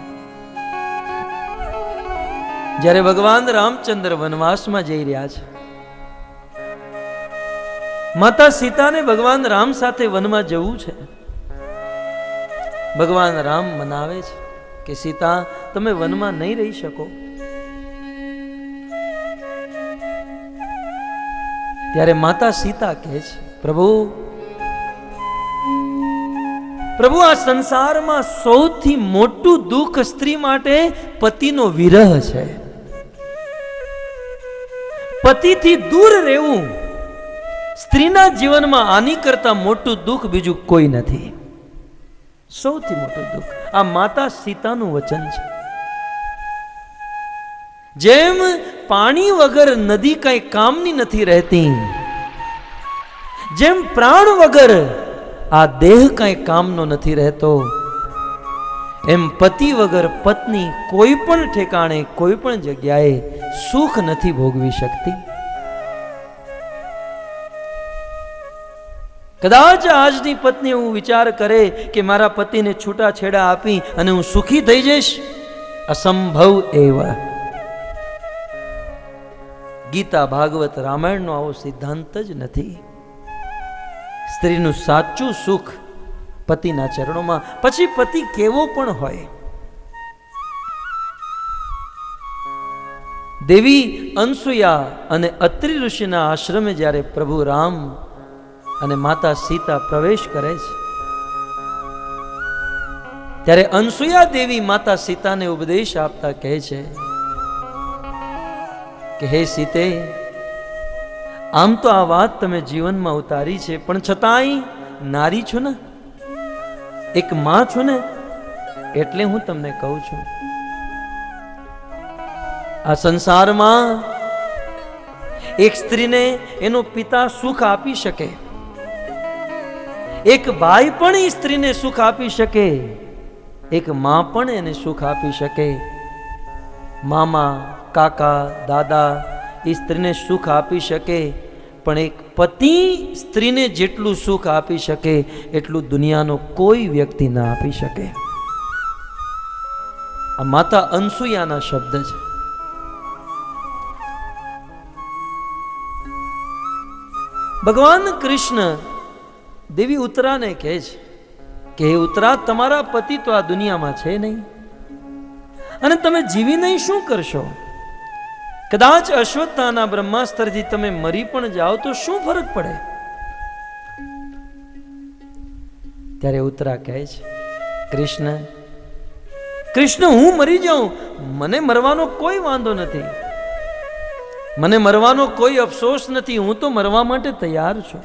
જ્યારે ભગવાન રામચંદ્ર વનવાસમાં જઈ રહ્યા છે, માતા સીતાને ભગવાન રામ સાથે વનમાં જવું છે. ભગવાન રામ મનાવે છે કે સીતા, તમે વનમાં નહીં રહી શકો. ત્યારે માતા સીતા કહે છે, પ્રભુ, આ સંસારમાં સૌથી મોટું દુઃખ સ્ત્રી માટે પતિનો વિરહ છે. પતિથી દૂર રહેવું સ્ત્રીના જીવનમાં આની કરતા મોટું દુઃખ બીજું કોઈ નથી. સૌથી મોટું દુઃખ આ માતા સીતાનું વચન છે. જેમ પાણી વગર નદી કઈ કામની નથી રહેતી, જેમ પ્રાણ વગર આ દેહ કઈ કામનો નથી રહેતો, એમ પતિ વગર પત્ની કોઈ પણ ઠેકાણે કોઈ પણ જગ્યાએ સુખ નથી ભોગવી શકતી. કદાચ આજની પત્ની એવું વિચાર કરે કે મારા પતિને છૂટાછેડા આપી અને હું સુખી થઈ જઈશ, અસંભવ એવ. ગીતા, ભાગવત, રામાયણનો આવો સિદ્ધાંત જ નથી. સ્ત્રીનું સાચું સુખ પતિના ચરણોમાં, પછી પતિ કેવો પણ હોય. દેવી અનસુયા અને અત્રિ ઋષિના આશ્રમે જ્યારે પ્રભુ રામ અને માતા સીતા પ્રવેશ કરે છે, ત્યારે અનસુયા દેવી માતા સીતાને ઉપદેશ આપતા કહે છે કે હે સીતે, આમ તો આ વાત તમે જીવનમાં ઉતારી છે, પણ છતાંય નારી છો ને, એક માં છો ને, એટલે હું તમને કહું છું. આ સંસારમાં એક સ્ત્રીને એનો પિતા સુખ આપી શકે, એક ભાઈ પણ એ સ્ત્રીને સુખ આપી શકે, એક માં પણ એને સુખ આપી શકે. મામા, કાકા, દાદા એ સ્ત્રીને સુખ આપી શકે, પણ એક પતિ સ્ત્રીને જેટલું સુખ આપી શકે એટલું દુનિયાનો કોઈ વ્યક્તિ ના આપી શકે. આ માતા અનસુયાના શબ્દ છે. ભગવાન કૃષ્ણ દેવી ઉત્તરાને કહે છે કે હે ઉત્તરા, તમારા પતિ તો આ દુનિયામાં છે નહીં, અને તમે જીવી નહીં શું કરશો? કદાચ અશ્વત્થાના બ્રહ્માસ્ત્રથી તમે મરી પણ જાઓ તો શું ફરક પડે? ત્યારે ઉત્તરા કહે છે, કૃષ્ણ, હું મરી જાઉં, મને મરવાનો કોઈ વાંધો નથી, મને મરવાનો કોઈ અફસોસ નથી, હું તો મરવા માટે તૈયાર છું.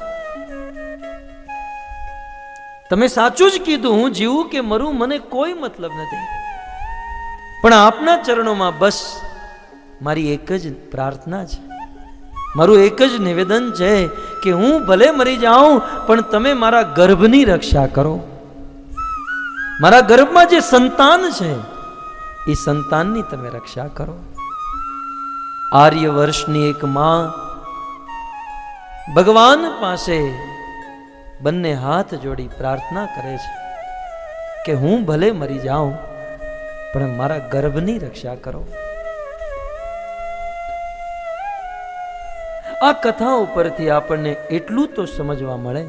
તમે સાચું જ કીધું, હું જીવું કે મરું મને કોઈ મતલબ નથી, પણ આપના ચરણોમાં બસ મારી એક જ પ્રાર્થના છે, મારું એક જ નિવેદન છે કે હું ભલે મરી જાઉં પણ તમે મારા ગર્ભની રક્ષા કરો. મારા ગર્ભમાં જે સંતાન છે એ સંતાનની તમે રક્ષા કરો. આર્ય વર્ષની એક માં ભગવાન પાસે બંને હાથ જોડી પ્રાર્થના કરે છે કે હું ભલે મરી જાઉં પણ મારા ગર્ભની રક્ષા કરો. આ કથા ઉપરથી આપણને એટલું તો સમજવા મળે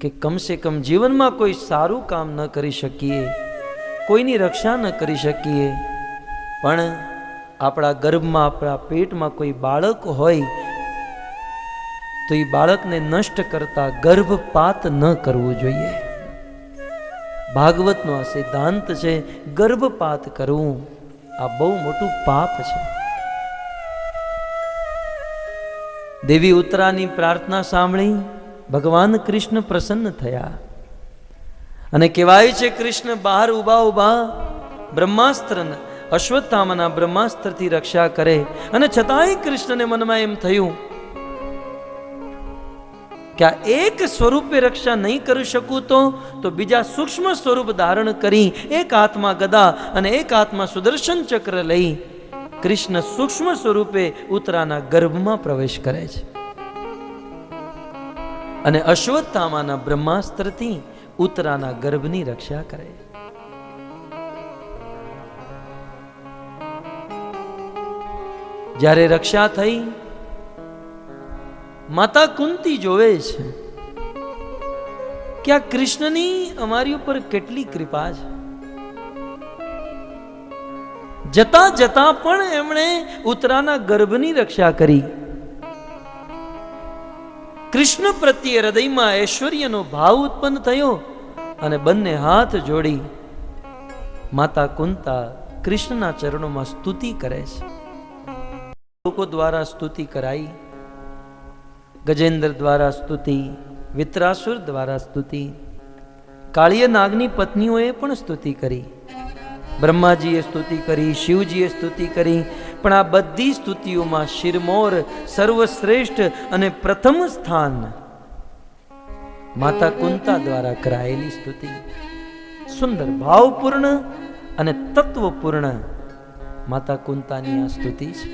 કે કમસે કમ જીવનમાં કોઈ સારું કામ ન કરી શકીએ, કોઈની રક્ષા ન કરી શકીએ, પણ આપણા ગર્ભમાં, આપણા પેટમાં કોઈ બાળક હોય તો એ બાળકને નષ્ટ કરતા ગર્ભપાત ન કરવું જોઈએ. ભાગવતનો આ સિદ્ધાંત છે, ગર્ભપાત કરવું આ બહુ મોટું પાપ છે. દેવી ઉત્તરાની પ્રાર્થના સાંભળી ભગવાન કૃષ્ણ પ્રસન્ન થયા, અને કહેવાય છે કૃષ્ણ બહાર ઊભા ઊભા બ્રહ્માસ્ત્ર, અશ્વત્થામાના બ્રહ્માસ્ત્રથી રક્ષા કરે, અને છતાંય કૃષ્ણને મનમાં એમ થયું કે આ એક સ્વરૂપે રક્ષા નહીં કરી શકું તો બીજા સૂક્ષ્મ સ્વરૂપ ધારણ કરી એક હાથમાં ગદા અને એક હાથમાં સુદર્શન ચક્ર લઈ કૃષ્ણ સૂક્ષ્મ સ્વરૂપે ઉત્તરાના ગર્ભમાં પ્રવેશ કરે છે, અને અશ્વત્થામાના બ્રહ્માસ્ત્રથી ઉત્તરાના ગર્ભની રક્ષા કરે. જ્યારે રક્ષા થઈ, માતા કુંતી જોવે છે કે આ કૃષ્ણની અમારી ઉપર કેટલી કૃપા છે. જતા જતા પણ એમણે ઉત્તરાના ગર્ભની રક્ષા કરી. કૃષ્ણ પ્રત્યે હૃદયમાં ઐશ્વર્યનો ભાવ ઉત્પન્ન થયો, અને બંને હાથ જોડી માતા કુંતા કૃષ્ણના ચરણોમાં સ્તુતિ કરે છે. લોકો દ્વારા સ્તુતિ કરાઈ, ગજેન્દ્ર દ્વારા સ્તુતિ, વિત્રાસુર દ્વારા સ્તુતિ, કાળિય નાગની પત્નીઓએ પણ સ્તુતિ કરી, બ્રહ્માજીએ સ્તુતિ કરી, શિવજીએ સ્તુતિ કરી, પણ આ બધી સ્તુતિઓમાં શિરમોર, સર્વશ્રેષ્ઠ અને પ્રથમ સ્થાન માતા કુંતા દ્વારા કરાયેલી સ્તુતિ. સુંદર ભાવપૂર્ણ અને તત્વપૂર્ણ માતા કુંતાની આ સ્તુતિ છે.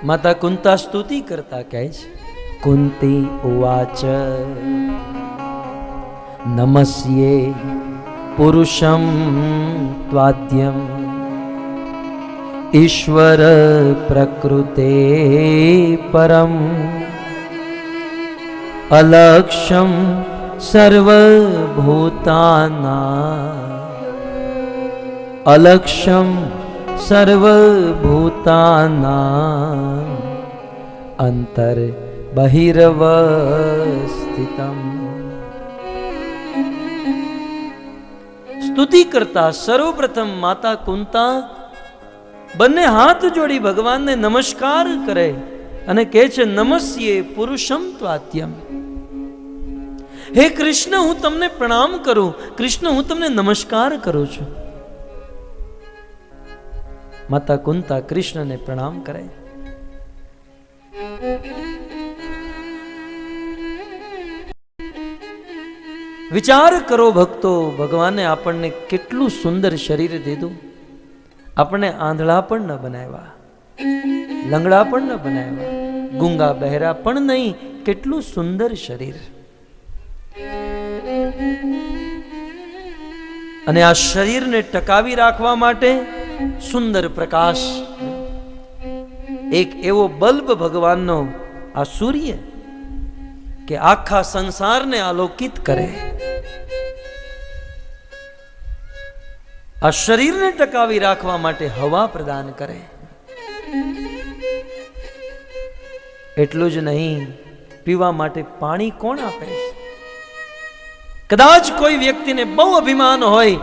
માતા કુંતા સ્તુતિ કરતા કહે છે, કુંતી ઉવાચ નમસ્યે પુરુષમ ત્વાદ્યમ ઈશ્વર પ્રકૃતે પરમ અલક્ષ્યમ સર્વભૂતાના અંતર બહિર્વસ્થિતમ. સ્તુતિ કરતા સર્વપ્રથમ માતા કુંતા બંને હાથ જોડી ભગવાનને નમસ્કાર કરે અને કહે છે, નમસ્યે પુરુષમ ત્વાત્યમ. હે કૃષ્ણ, હું તમને પ્રણામ કરું, કૃષ્ણ હું તમને નમસ્કાર કરું છું. માતા કુંતા કૃષ્ણને પ્રણામ કરે. વિચાર કરો ભક્તો, ભગવાને આપણને કેટલું સુંદર શરીર દીધું. આપણને આંધળા પણ ન બનાવ્યા, લંગડા પણ ન બનાવ્યા, ગુંગા બહેરા પણ નહીં. કેટલું સુંદર શરીર. અને આ શરીરને ટકાવી રાખવા માટે સુંદર પ્રકાશ, એક એવો બલ્બ ભગવાનનો આ સૂર્ય કે આખા સંસારને આલોકિત કરે. આ શરીરને ટકાવી રાખવા માટે હવા પ્રદાન કરે. એટલું જ નહીં, પીવા માટે પાણી કોણ આપે છે? કદાચ કોઈ વ્યક્તિને બહુ અભિમાન હોય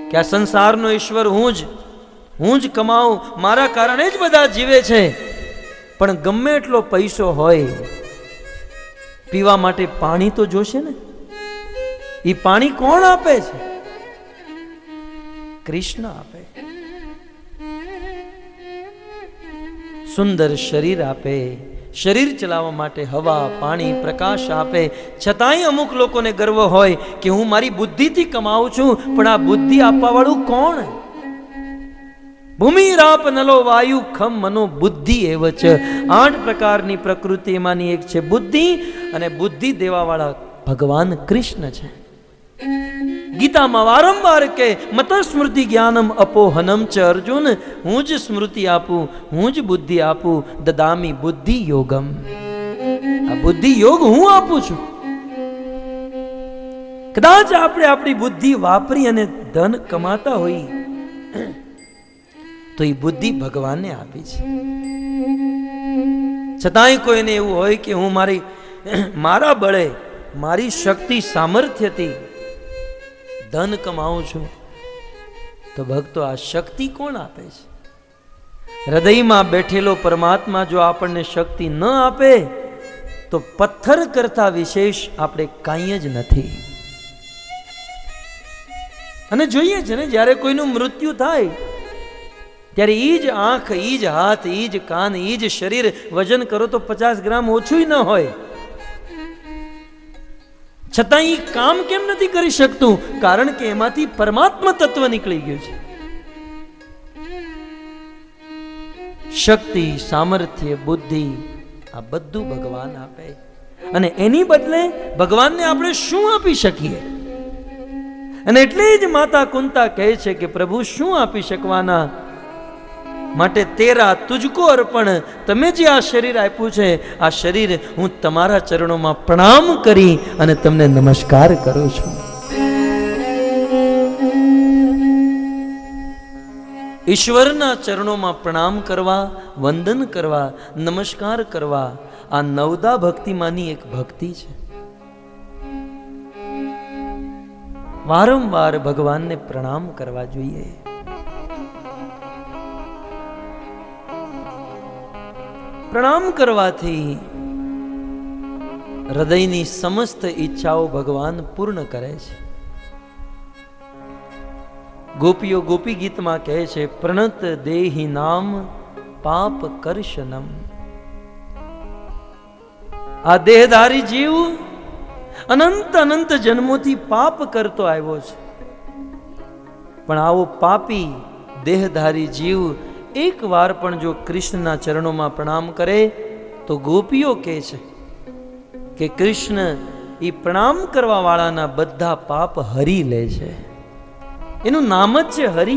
કે આ સંસારનો ઈશ્વર હું જ કમાઉં, મારા કારણે જ બધા જીવે છે, પણ ગમે એટલો પૈસો હોય, પીવા માટે પાણી તો જોશે ને. એ પાણી કોણ આપે છે? કૃષ્ણ આપે. સુંદર શરીર આપે, શરીર ચલાવવા માટે હવા, પાણી, પ્રકાશ આપે. છતાંય અમુક લોકોને ગર્વ હોય કે હું મારી બુદ્ધિથી કમાઉં છું, પણ આ બુદ્ધિ આપવા વાળું કોણ? ભૂમિ રાપ નલો વાયુ ખમ મનો બુદ્ધિ એવચ. 8 પ્રકારની પ્રકૃતિ, એમાંની એક છે બુદ્ધિ, અને બુદ્ધિ દેવાવાળા ભગવાન કૃષ્ણ છે. ગીતામાં વારંવાર કે મત સ્મૃતિ જ્ઞાનમ અપોહનમ ચ અર્જુન, હું જ સ્મૃતિ આપું, હું જ બુદ્ધિ આપું, દદામી બુદ્ધિ યોગમ. આ બુદ્ધિ યોગ હું આપું છું. કદાચ આપણે આપણી બુદ્ધિ વાપરી અને ધન કમાતા હોઈએ તો એ બુદ્ધિ ભગવાનને આપી છે. છતાંય કોઈને એવું હોય કે હું મારા બળે, મારી શક્તિ સામર્થ્યથી ધન કમાઉં છું, તો ભક્તો આ શક્તિ કોણ આપે છે? હૃદયમાં બેઠેલો પરમાત્મા જો આપણને શક્તિ ન આપે તો પથ્થર કરતા વિશેષ આપણે કાંઈ જ નથી. અને જોઈએ છે ને, જ્યારે કોઈનું મૃત્યુ થાય ત્યારે ઈ જ આંખ, ઈ જ હાથ, ઈ જ કાન, ઈ જ શરીર વજન કરો તો 50 ગ્રામ ઓછું ન હોય, છતાં એ કામ કેમ નથી કરી શકતું? કારણ કે એમાંથી પરમાત્મા તત્વ નીકળી ગયું છે. શક્તિ, સામર્થ્ય, બુદ્ધિ આ બધું ભગવાન આપે. અને એની બદલે ભગવાનને આપણે શું આપી શકીએ? અને એટલે જ માતા કુંતા કહે છે કે પ્રભુ શું આપી શકવાના? માટે તેરા તુજકો અર્પણ. તમે જે આ શરીર આપ્યું છે, આ શરીર હું તમારા ચરણોમાં પ્રણામ કરી અને તમને નમસ્કાર કરું છું. ઈશ્વરના ચરણોમાં પ્રણામ કરવા, વંદન કરવા, નમસ્કાર કરવા, આ 9 ભક્તિમાંની એક ભક્તિ છે. વારંવાર ભગવાનને પ્રણામ કરવા જોઈએ. પ્રણામ કરવાથી હૃદયની સમસ્ત ઈચ્છાઓ ભગવાન પૂર્ણ કરે છે. ગોપીઓ ગોપી ગીતમાં કહે છે, પ્રણત દેહી નામ પાપ કરશનમ. આ દેહધારી જીવ અનંત જન્મોથી પાપ કરતો આવ્યો છે, પણ આવો પાપી દેહધારી જીવ એક વાર પણ જો કૃષ્ણના ચરણોમાં પ્રણામ કરે તો ગોપીઓ કહે છે કે કૃષ્ણ એ પ્રણામ કરવા વાળાના બધા પાપ હરી લે છે. એનું નામ જ છે હરિ.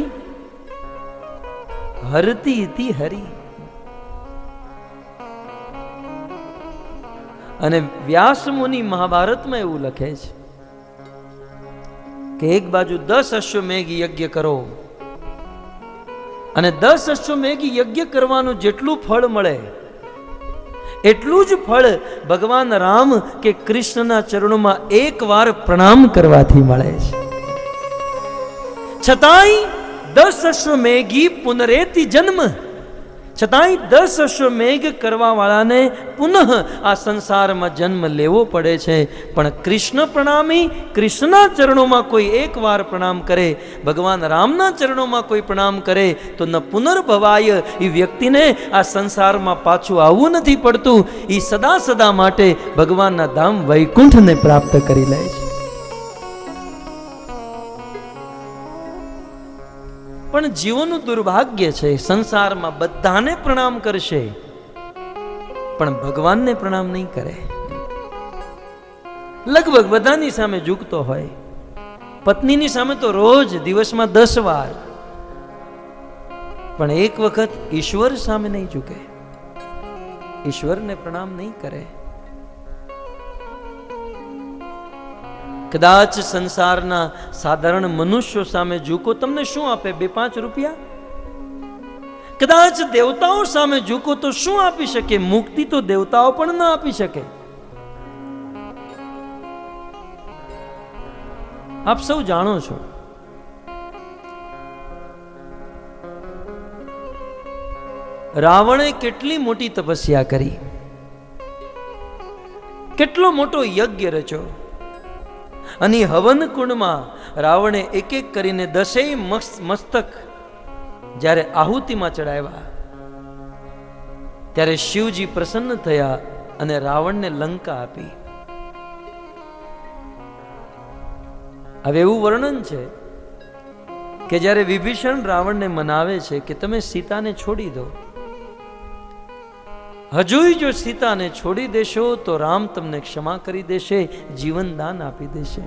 હરતી ઇતિ હરિ. અને વ્યાસ મુનિ મહાભારતમાં એવું લખે છે કે એક બાજુ 10 અશ્વમેઘ યજ્ઞ કરો, અને 10 અશ્વમેઘ યજ્ઞ કરવાનું જેટલું ફળ મળે એટલું જ ફળ ભગવાન રામ કે કૃષ્ણના ચરણોમાં એક વાર પ્રણામ કરવાથી મળે છે. છતાંય 10 અશ્વમેઘી પુનરેતિ જન્મ. છતાંય 10 અશ્વમેઘ કરવા વાળાને પુનઃ આ સંસારમાં જન્મ લેવો પડે છે. પણ કૃષ્ણ પ્રણામી, કૃષ્ણના ચરણોમાં કોઈ એક વાર પ્રણામ કરે, ભગવાન રામના ચરણોમાં કોઈ પ્રણામ કરે તો ન પુનર્ભવાય. એ વ્યક્તિને આ સંસારમાં પાછું આવવું નથી પડતું. એ સદા સદા માટે ભગવાનના ધામ વૈકુંઠને પ્રાપ્ત કરી લે છે. પણ જીવોનું દુર્ભાગ્ય છે, સંસારમાં બધાને પ્રણામ કરશે પણ ભગવાનને પ્રણામ નહીં કરે. લગભગ બધાની સામે ઝૂકતો હોય, પત્નીની સામે તો રોજ દિવસમાં 10 વાર, પણ એક વખત ઈશ્વર સામે નહીં ઝૂકે, ઈશ્વરને પ્રણામ નહીં કરે. કદાચ સંસારના સાધારણ મનુષ્યો સામે ઝૂકો, તમને શું આપે? 2-5 રૂપિયા. કદાચ દેવતાઓ સામે ઝૂકો તો શું આપી શકે? મુક્તિ તો દેવતાઓ પણ ન આપી શકે. આપ સૌ જાણો છો, રાવણે કેટલી મોટી તપસ્યા કરી, કેટલો મોટો યજ્ઞ રચ્યો, અને હવન કુંડમાં રાવણે એક એક કરીને 10 મસ્તક જ્યારે આહુતિમાં ચડાવ્યા, ત્યારે શિવજી પ્રસન્ન થયા અને રાવણને લંકા આપી. હવે એવું વર્ણન છે કે જ્યારે વિભીષણ રાવણને મનાવે છે કે તમે સીતાને છોડી દો, હજુય જો સીતાને છોડી દેશો તો રામ તમને ક્ષમા કરી દેશે, જીવન દાન આપી દેશે.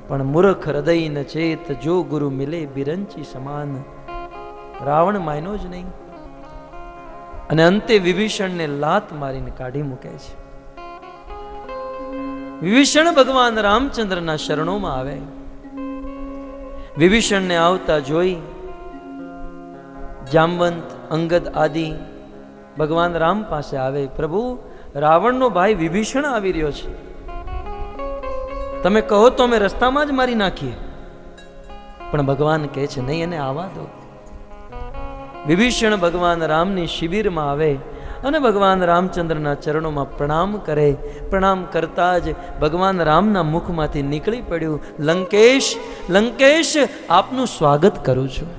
પણ મૂર્ખ હૃદય ન ચેત, જો ગુરુ મિલે બિરંચી સમાન. રાવણ માયનો જ નહીં, અને અંતે વિભીષણને લાત મારીને કાઢી મૂકે છે. વિભીષણ ભગવાન રામચંદ્રના શરણોમાં આવે. વિભીષણને આવતા જોઈ જામવંત, અંગદ આદિ ભગવાન રામ પાસે આવે. પ્રભુ, રાવણનો ભાઈ વિભીષણ આવી રહ્યો છે, તમે કહો તો અમે રસ્તામાં જ મારી નાખીએ. પણ ભગવાન કહે છે નહીં, એને આવવા દો. વિભીષણ ભગવાન રામની શિબિરમાં આવે અને ભગવાન રામચંદ્રના ચરણોમાં પ્રણામ કરે. પ્રણામ કરતા જ ભગવાન રામના મુખમાંથી નીકળી પડ્યું, લંકેશ, લંકેશ, આપનું સ્વાગત કરું છું.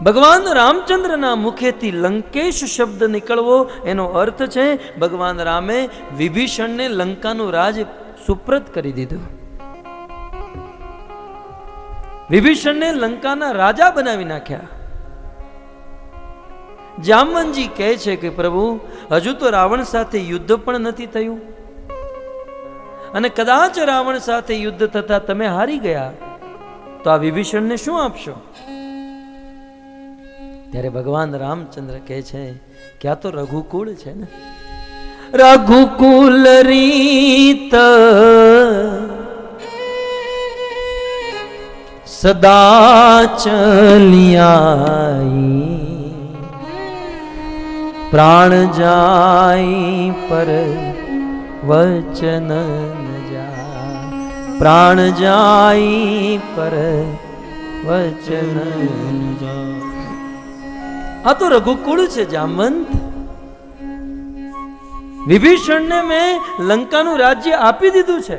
ભગવાન રામચંદ્રના મુખેથી લંકેશ શબ્દ નીકળવો એનો અર્થ છે ભગવાન રામે વિભીષણને લંકાનું રાજ સુપ્રત કરી દીધું. વિભીષણને લંકાના રાજા બનાવી નાખ્યા. જામવંતજી કહે છે કે પ્રભુ, હજુ તો રાવણ સાથે યુદ્ધ પણ નથી થયું, અને કદાચ રાવણ સાથે યુદ્ધ થતા તમે હારી ગયા તો આ વિભીષણને શું આપશો? ત્યારે ભગવાન રામચંદ્ર કહે છે કે આ તો રઘુકુળ છે ને, રઘુકુલ રીત સદા ચલિયાઈ, પ્રાણ જાય પર વચન ન જાય, પ્રાણ જાય પર વચન ન જાય. આ તો રઘુકુળ છે જામવંત. વિભીષણને મેં લંકાનું રાજ્ય આપી દીધું છે,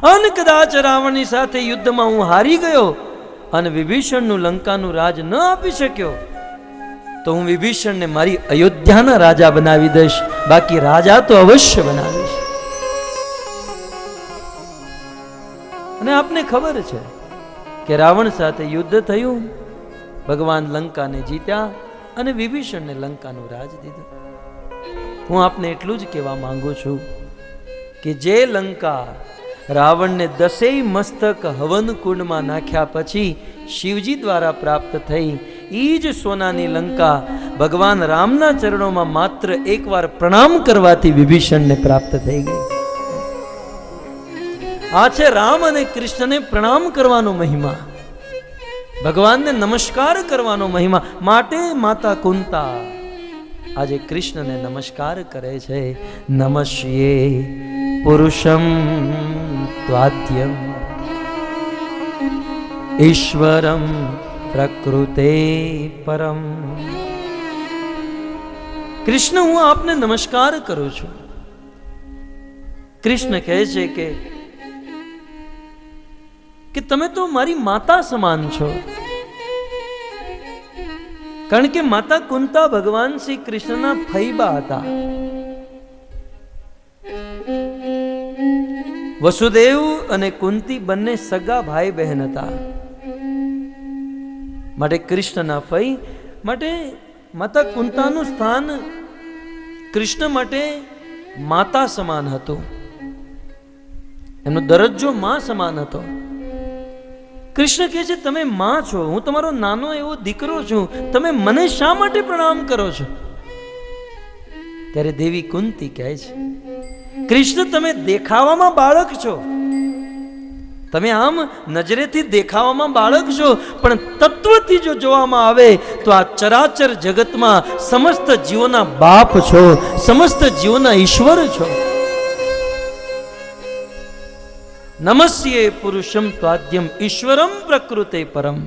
અને કદાચ રાવણની સાથે યુદ્ધમાં હું હારી ગયો અને વિભીષણનું લંકાનું રાજ ન આપી શક્યો તો હું વિભીષણને મારી અયોધ્યાના રાજા બનાવી દઈશ, બાકી રાજા તો અવશ્ય બનાવીશ. અને આપને ખબર છે કે રાવણ સાથે યુદ્ધ થયું, ભગવાન લંકાને જીત્યા અને વિભીષણને લંકાનું રાજ દીધું. હું આપને એટલું જ કહેવા માંગુ છું કે જે લંકા રાવણને 10 મસ્તક હવન કુંડમાં નાખ્યા પછી શિવજી દ્વારા પ્રાપ્ત થઈ, એ જ સોનાની લંકા ભગવાન રામના ચરણોમાં માત્ર એકવાર પ્રણામ કરવાથી વિભીષણને પ્રાપ્ત થઈ ગઈ. આ છે રામ અને કૃષ્ણને પ્રણામ કરવાનો મહિમા, ભગવાનને નમસ્કાર કરવાનો મહિમા. માટે માતા કુંતા આજે કૃષ્ણને નમસ્કાર કરે છે. નમસ્યે પુરુષમ ત્વાદ્યમ ઈશ્વરમ પ્રકૃતે પરમ. કૃષ્ણ, હું આપને નમસ્કાર કરું છું. કૃષ્ણ કહે છે કે તમે તો મારી માતા સમાન છો. કારણ કે માતા કુંતા ભગવાન શ્રી કૃષ્ણના ફૈબા હતા. વસુદેવ અને કુંતી બંને સગા ભાઈ બહેન હતા. માટે કૃષ્ણના ફઈ, માટે માતા કુંતાનું સ્થાન કૃષ્ણ માટે માતા સમાન હતો, એમનો દરજ્જો માં સમાન હતો. કૃષ્ણ કહે છે તમે માં છો, હું તમારો નાનો એવો દીકરો છું, તમે મને શા માટે પ્રણામ કરો છો? ત્યારે દેવી કુંતી કહે છે કૃષ્ણ તમે દેખાવામાં બાળક છો, તમે આમ નજરેથી દેખાવામાં બાળક છો, પણ તત્વથી જો જોવામાં આવે તો આ ચરાચર જગતમાં સમસ્ત જીવોના બાપ છો, સમસ્ત જીવોના ઈશ્વર છો. નમસ્યે પુરુષમ ત્વાદ્યમ ઈશ્વરમ પ્રકૃતે પરમ.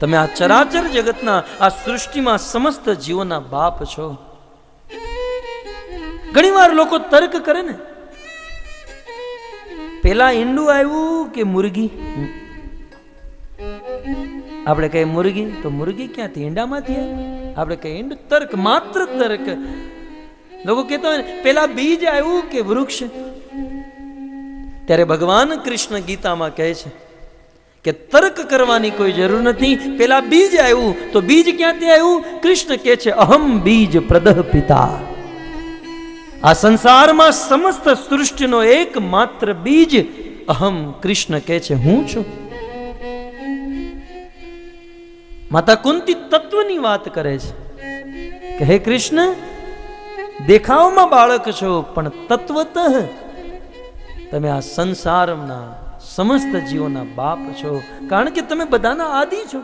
તમે આ ચરાચર જગતના આ સૃષ્ટિમાં સમસ્ત જીવોના બાપ છો. ઘણીવાર લોકો તર્ક કરે ને, પેલા ઈંડું આવ્યું કે મુર્ગી? આપણે કહીએ મુર્ગી, તો મુર્ગી ક્યાંથી? ઈંડામાંથી આવી. આપણે કહીએ ઈંડું. તર્ક, માત્ર તર્ક. લોકો કહેતા હોય પેલા બીજ આવ્યું કે વૃક્ષ? ત્યારે ભગવાન કૃષ્ણ ગીતામાં કહે છે કે તર્ક કરવાની કોઈ જરૂર નથી. પેલા બીજ આવ્યું તો બીજ ક્યાંથી આવ્યું? કૃષ્ણ કહે છે અહમ બીજ પ્રદહ પિતા. આ સંસારમાં સમસ્ત સૃષ્ટિનો એકમાત્ર બીજ અહમ, કૃષ્ણ કહે છે હું છું. માતા કુંતી તત્વની વાત કરે છે કે હે કૃષ્ણ, દેખાવમાં બાળક છો પણ તત્વતઃ તમે આ સંસારના સમસ્ત જીવોના બાપ છો, કારણ કે તમે બધાના આદિ છો.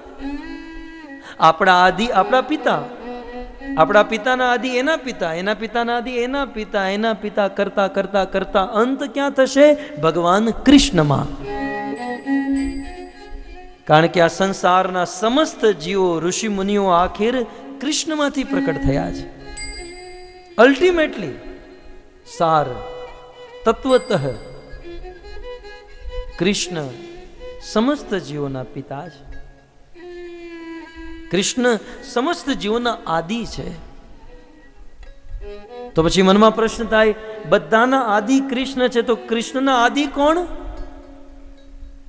આપણા આદિ આપણા પિતા, આપણા પિતાના આદિ એના પિતા, એના પિતાના આદિ એના પિતા, એના પિતા કરતા કરતા કરતા અંત ક્યાં થશે? ભગવાન કૃષ્ણમાં. કારણ કે આ સંસારના સમસ્ત જીવો, ઋષિ મુનિઓ આખિર કૃષ્ણમાંથી પ્રકટ થયા છે. અલ્ટિમેટલી સાર તત્વતઃ કૃષ્ણ સમસ્ત જીવોના પિતા છે. કૃષ્ણ સમસ્ત જીવોના આદિ છે. તો પછી મનમાં પ્રશ્ન થાય, બધાના આદિ કૃષ્ણ છે તો કૃષ્ણના આદિ કોણ?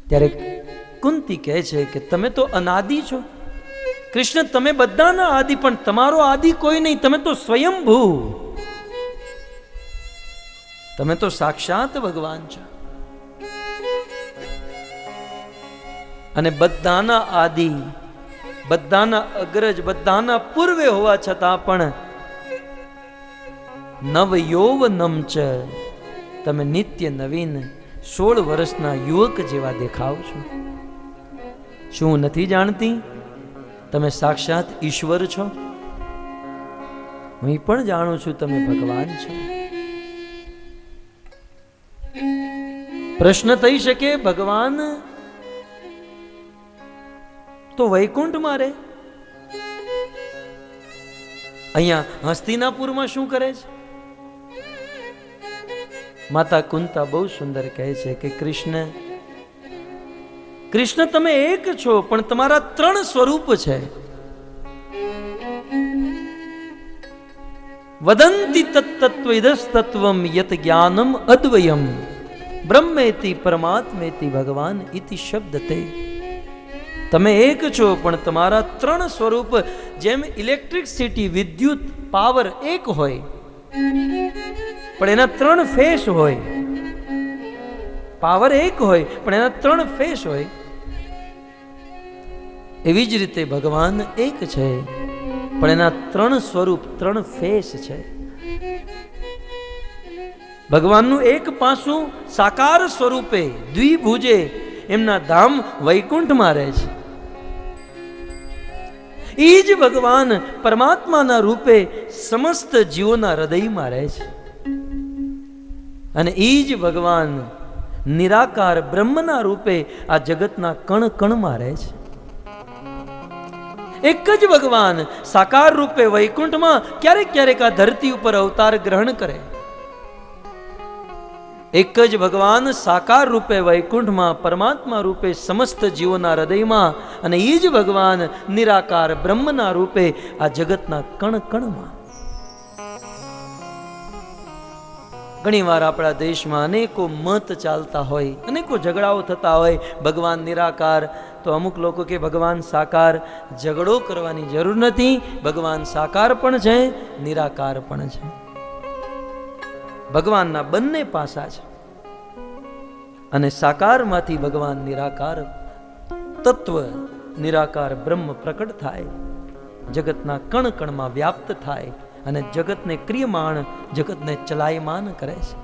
ત્યારે કુંતી કહે છે કે તમે તો અનાદિ છો. કૃષ્ણ તમે બધાના આદિ, પણ તમારો આદિ કોઈ નહીં. તમે તો સ્વયંભૂ, તમે તો સાક્ષાત ભગવાન છો. અને બધાના આદિ, બધાના અગ્રજ, બધાના પૂર્વે હોવા છતાં પણ નવ યૌવનમ ચ, તમે નિત્ય નવીન 16 વર્ષના યુવક જેવા દેખાવ છો. શું નથી જાણતી તમે સાક્ષાત ઈશ્વર છો? હું પણ જાણું છું તમે ભગવાન છો. પ્રશ્ન થઈ શકે, ભગવાન તો વૈકુંઠમાં રહે, અહીંયા હસ્તિનાપુરમાં શું કરે છે? માતા કુંતા બહુ સુંદર કહે છે કે કૃષ્ણ, કૃષ્ણ તમે એક છો પણ તમારા 3 સ્વરૂપ છે. વદંતી તત્ત્વૈદસ્તત્વમ યત જ્ઞાનમ અદ્વયમ બ્રહ્મેતિ પરમાત્મેતિ ભગવાન ઇતિ શબ્દતે. તમે એક છો પણ તમારા 3 સ્વરૂપ, જેમ ઇલેક્ટ્રિસિટી, વિદ્યુત, પાવર એક હોય પણ એના 3 ફેસ હોય. પાવર એક હોય પણ એના 3 ફેસ હોય. એવી જ રીતે ભગવાન એક છે પણ એના 3 સ્વરૂપ, 3 ફેસ છે. ભગવાનનું એક પાસું સાકાર સ્વરૂપે દ્વિભુજે એમના ધામ વૈકુંઠમાં રહે છે. એ જ ભગવાન પરમાત્માના રૂપે સમસ્ત જીવોના હૃદયમાં રહે છે. અને એ જ ભગવાન નિરાકાર બ્રહ્મના રૂપે આ જગતના કણ કણમાં રહે છે. એક જ ભગવાન સાકાર રૂપે વૈકુંઠમાં ક્યારેક ક્યારેક આ ધરતી ઉપર અવતાર ગ્રહણ કરે. એક જ ભગવાન સાકાર રૂપે વૈકુંઠમાં, પરમાત્મા રૂપે સમસ્ત જીવોના હૃદયમાં, અને એ જ ભગવાન નિરાકાર બ્રહ્મના રૂપે આ જગતના કણ કણમાં. ઘણીવાર આપણા દેશમાં અનેકો મત ચાલતા હોય, અનેકો ઝઘડાઓ થતા હોય. ભગવાન નિરાકાર તો અમુક લોકો કે ભગવાન સાકાર. ઝઘડો કરવાની જરૂર નથી. ભગવાન સાકાર પણ છે, નિરાકાર પણ છે. ભગવાનના બંને પાસા છે. અને સાકારમાંથી ભગવાન નિરાકાર તત્વ, નિરાકાર બ્રહ્મ પ્રકટ થાય, જગતના કણ કણમાં વ્યાપ્ત થાય અને જગતને ક્રિયમાણ, જગતને ચલાયમાન કરે છે.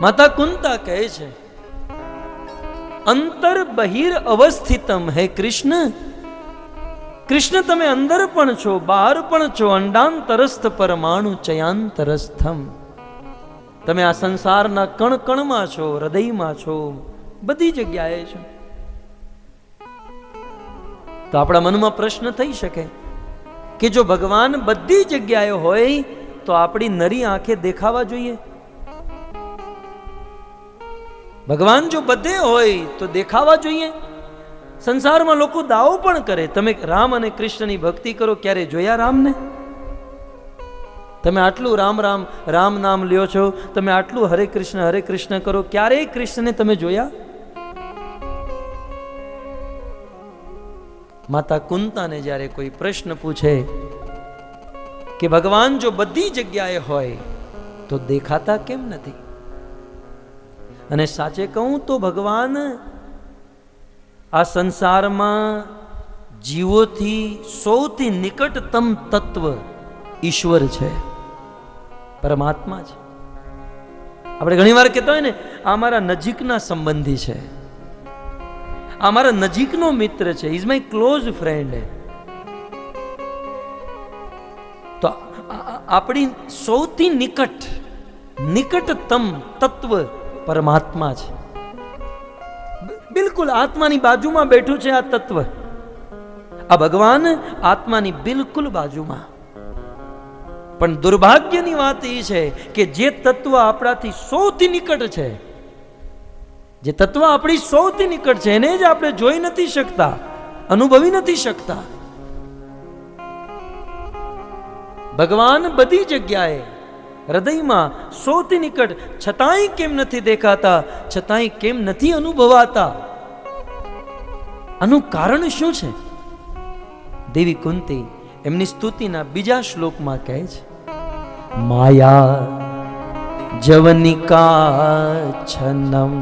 માતા કુંતા કહે છે, અંતર બહિર અવસ્થિતમ હે કૃષ્ણ. કૃષ્ણ તમે અંદર પણ છો, બહાર પણ છો. અંડાંતરસ્થ પરમાણુ ચયાંતરસ્થમ. તમે આ સંસારના કણ કણમાં છો, હૃદયમાં છો, બધી જગ્યાએ છો. તો આપણા મનમાં પ્રશ્ન થઈ શકે કે જો ભગવાન બધી જગ્યાએ હોય તો આપણી નરી આંખે દેખાવા જોઈએ. ભગવાન જો બધે હોય તો દેખાવા જોઈએ. સંસારમાં લોકો દાવો પણ કરે, તમે રામ અને કૃષ્ણની ભક્તિ કરો, ક્યારે જોયા રામને? તમે આટલું રામ રામ રામ નામ લ્યો છો, તમે આટલું હરે કૃષ્ણ કરો, ક્યારેય કૃષ્ણને તમે જોયા? માતા કુંતાને જ્યારે કોઈ પ્રશ્ન પૂછે કે ભગવાન જો બધી જગ્યાએ હોય તો દેખાતા કેમ નથી? અને સાચે કહું તો ભગવાન આ સંસારમાં જીવોથી સૌથી નિકટતમ તત્વ ઈશ્વર છે, પરમાત્મા છે. આપણે ઘણી વાર કહેતા હોય ને, આ મારા નજીકના સંબંધી છે, આ મારા નજીકનો મિત્ર છે, ઇઝ માય ક્લોઝ ફ્રેન્ડ. તો આપણી સૌથી નિકટતમ તત્વ પરમાત્મા છે. બિલકુલ આત્માની બાજુમાં બેઠું છે આ તત્વ. આ ભગવાન આત્માની બિલકુલ બાજુમાં. પણ દુર્ભાગ્યની વાત એ છે કે જે તત્વ આપણાથી સૌથી નિકટ છે, જે તત્વ આપણી સૌથી નિકટ છે, એને જ આપણે જોઈ નથી શકતા, અનુભવી નથી શકતા. ભગવાન બધી જગ્યાએ હૃદયમાં સૌથી નિકટ, છતાંય કેમ નથી દેખાતા, છતાંય કેમ નથી અનુભવાતા? આનું કારણ શું છે? દેવી કુંતી એમની સ્તુતિના બીજા શ્લોકમાં કહે છે, માયા જવનિકા છન્નમ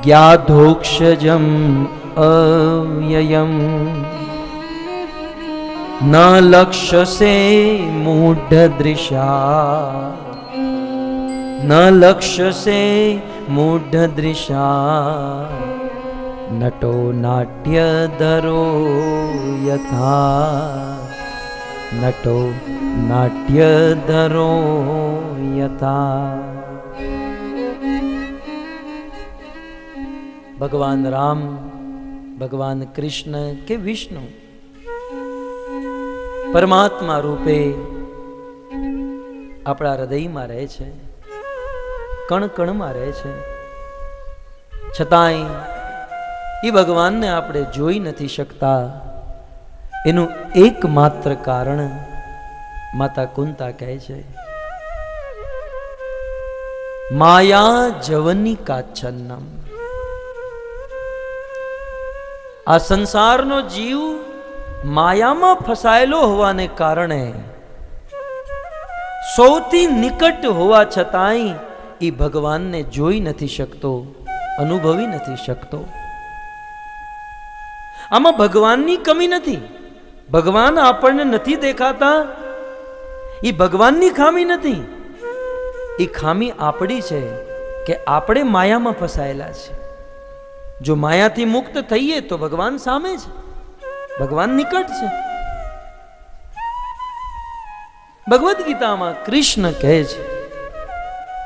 જ્ઞાધોક્ષજમ અવ્યયમ ન લક્ષ્યસે મૂઢ દૃશા, ન લક્ષ્યસે મૂઢ દૃશા, નટો નાટ્ય ધરો યથા, નટો નાટ્ય ધરો યથા. ભગવાન રામ, ભગવાન કૃષ્ણ કે વિષ્ણુ પરમાત્મા રૂપે આપણા હૃદયમાં રહે છે, કણ કણમાં રહે છે. છતાંય એ ભગવાનને આપણે જોઈ નથી શકતા. એનું એકમાત્ર કારણ માતા કુંતા કહે છે, માયા જવનિકાચ્છન્નમ. આ સંસારનો જીવ માયામાં ફસાયેલો હોવાને કારણે સૌથી નિકટ હોવા છતાંય એ ભગવાનને જોઈ નથી શકતો, અનુભવી નથી શકતો. આમાં ભગવાનની કમી નથી. ભગવાન આપણને નથી દેખાતા, એ ભગવાનની ખામી નથી. એ ખામી આપણી છે કે આપણે માયામાં ફસાયેલા છે. જો માયાથી મુક્ત થઈએ તો ભગવાન સામે છે, ભગવાન નિકટ છે. ભગવદ્ ગીતામાં કૃષ્ણ કહે છે,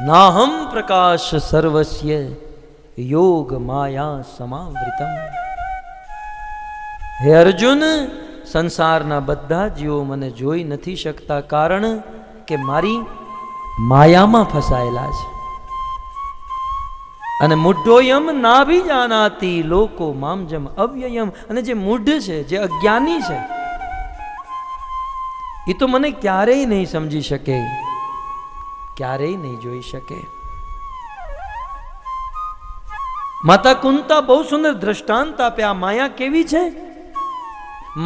નાહમ પ્રકાશ સર્વસ્ય યોગ માયા સમાવૃતમ. હે અર્જુન, સંસારના બધા જીવો મને જોઈ નથી શકતા, કારણ કે મારી માયામાં ફસાયેલા છે. અને મૂઢોયમ નાભી જાનાતી લોકો મામજમ અવ્યયમ. અને જે મૂઢ છે, જે અજ્ઞાની છે, એ તો મને ક્યારેય નહીં સમજી શકે, ક્યારેય નહીં જોઈ શકે. માતા કુંતા બહુ સુંદર દ્રષ્ટાંત આપ્યા. માયા કેવી છે?